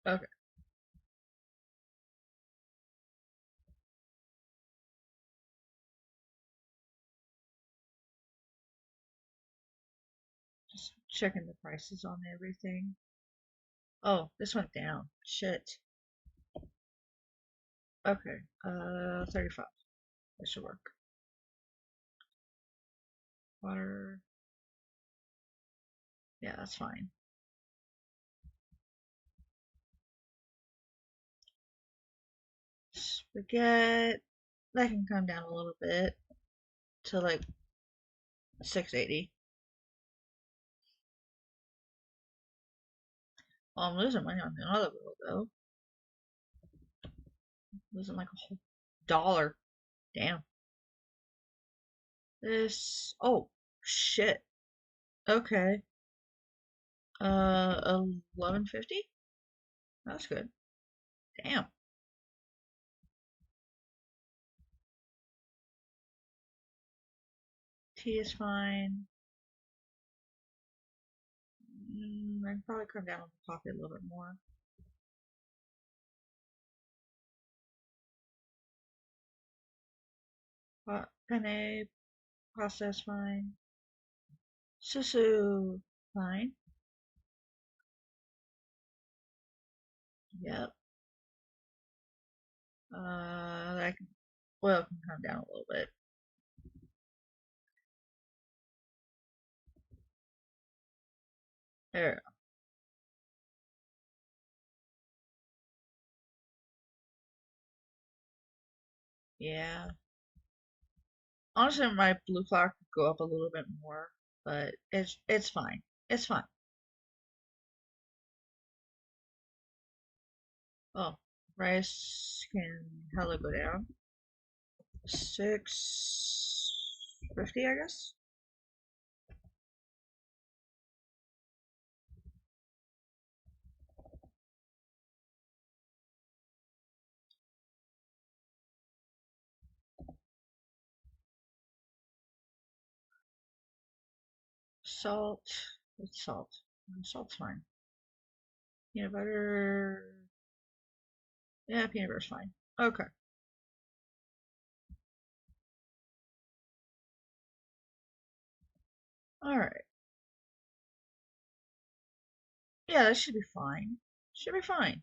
Okay. Just checking the prices on everything. Oh, this went down. Shit. Okay, 35. That should work. Water. Yeah, that's fine. Spaghetti. That can come down a little bit to like 680. Well, I'm losing money on the other bill though. Losing like a whole dollar. Damn. This. Oh, shit. Okay. 1150? That's good. Damn. Tea is fine. I can probably come down on the coffee a little bit more. Penne pasta is fine. Susu, fine. Yep. That can, oil can come down a little bit. There. Yeah. Honestly, my blue flour could go up a little bit more, but it's fine. It's fine. Oh, rice can hella go down. 650, I guess. Salt. It's salt. Salt's fine. Peanut butter. Yeah, peanut butter's fine. Okay. Alright. Yeah, that should be fine. Should be fine.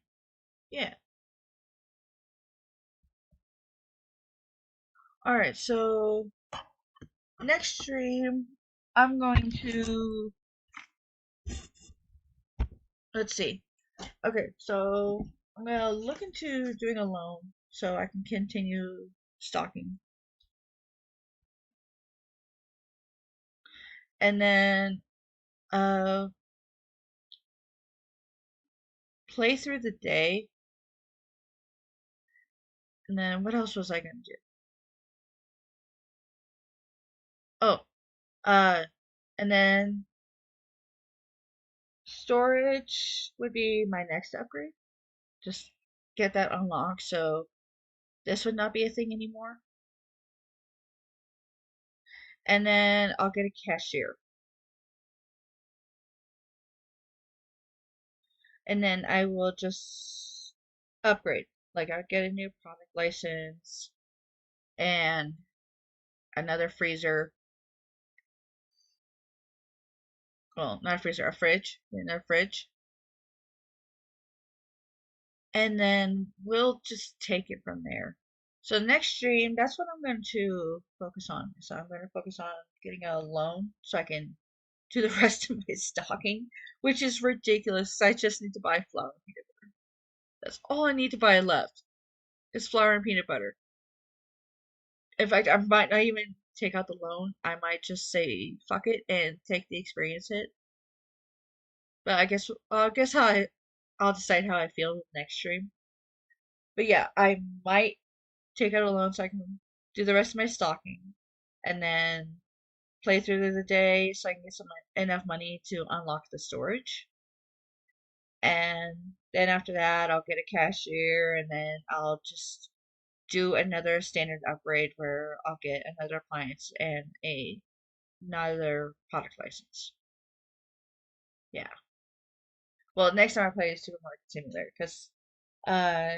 Yeah. Alright, so next stream, I'm going to. Let's see. Okay, so I'm gonna look into doing a loan so I can continue stocking. And then uh play through the day. And then what else was I gonna do? Oh, uh and then storage would be my next upgrade. Just get that unlocked so this would not be a thing anymore. And then I'll get a cashier. And then I will just upgrade. Like I'll get a new product license and another freezer. Well, not a freezer, a fridge. Another fridge. And then we'll just take it from there. So next stream, that's what I'm going to focus on. So I'm going to focus on getting a loan so I can do the rest of my stocking, which is ridiculous. I just need to buy flour and peanut butter. That's all I need to buy left is flour and peanut butter. In fact, I might not even take out the loan. I might just say fuck it and take the experience hit. But I guess I'll decide how I feel with next stream. But yeah, I might take out a loan so I can do the rest of my stocking, and then play through the day so I can get enough money to unlock the storage. And then after that, I'll get a cashier, and then I'll just do another standard upgrade where I'll get another appliance and another product license. Yeah. Well, next time I play Supermarket Simulator, because uh,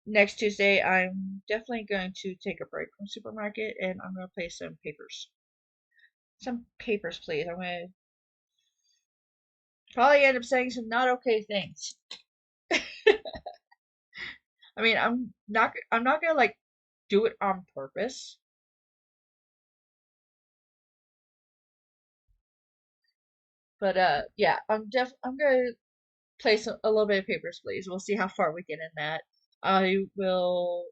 next Tuesday I'm definitely going to take a break from Supermarket and I'm going to play some papers. Some papers, please. I'm going to Probably end up saying some not okay things. I mean, I'm not gonna like do it on purpose, but yeah, I'm gonna play a little bit of Papers, Please. We'll see how far we get in that. I will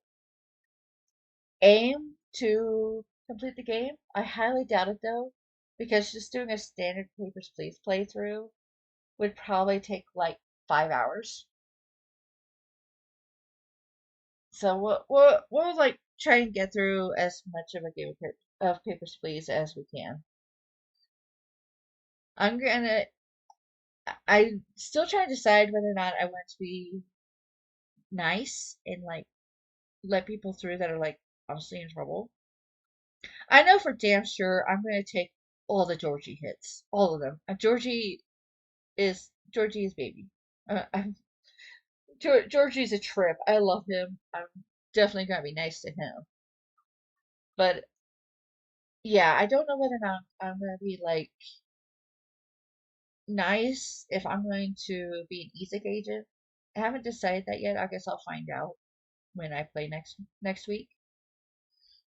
aim to complete the game. I highly doubt it though, because just doing a standard Papers, Please playthrough would probably take like 5 hours. So we'll like try and get through as much of a game of Papers, Please as we can. I'm gonna. I'm still trying to decide whether or not I want to be nice and like let people through that are like obviously in trouble. I know for damn sure I'm gonna take all the Georgie hits, all of them. Georgie is baby. Georgie's a trip. I love him. I'm definitely gonna be nice to him. But yeah, I don't know whether or not I'm gonna be like nice if I'm going to be an ESIC agent. I haven't decided that yet. I guess I'll find out when I play next week.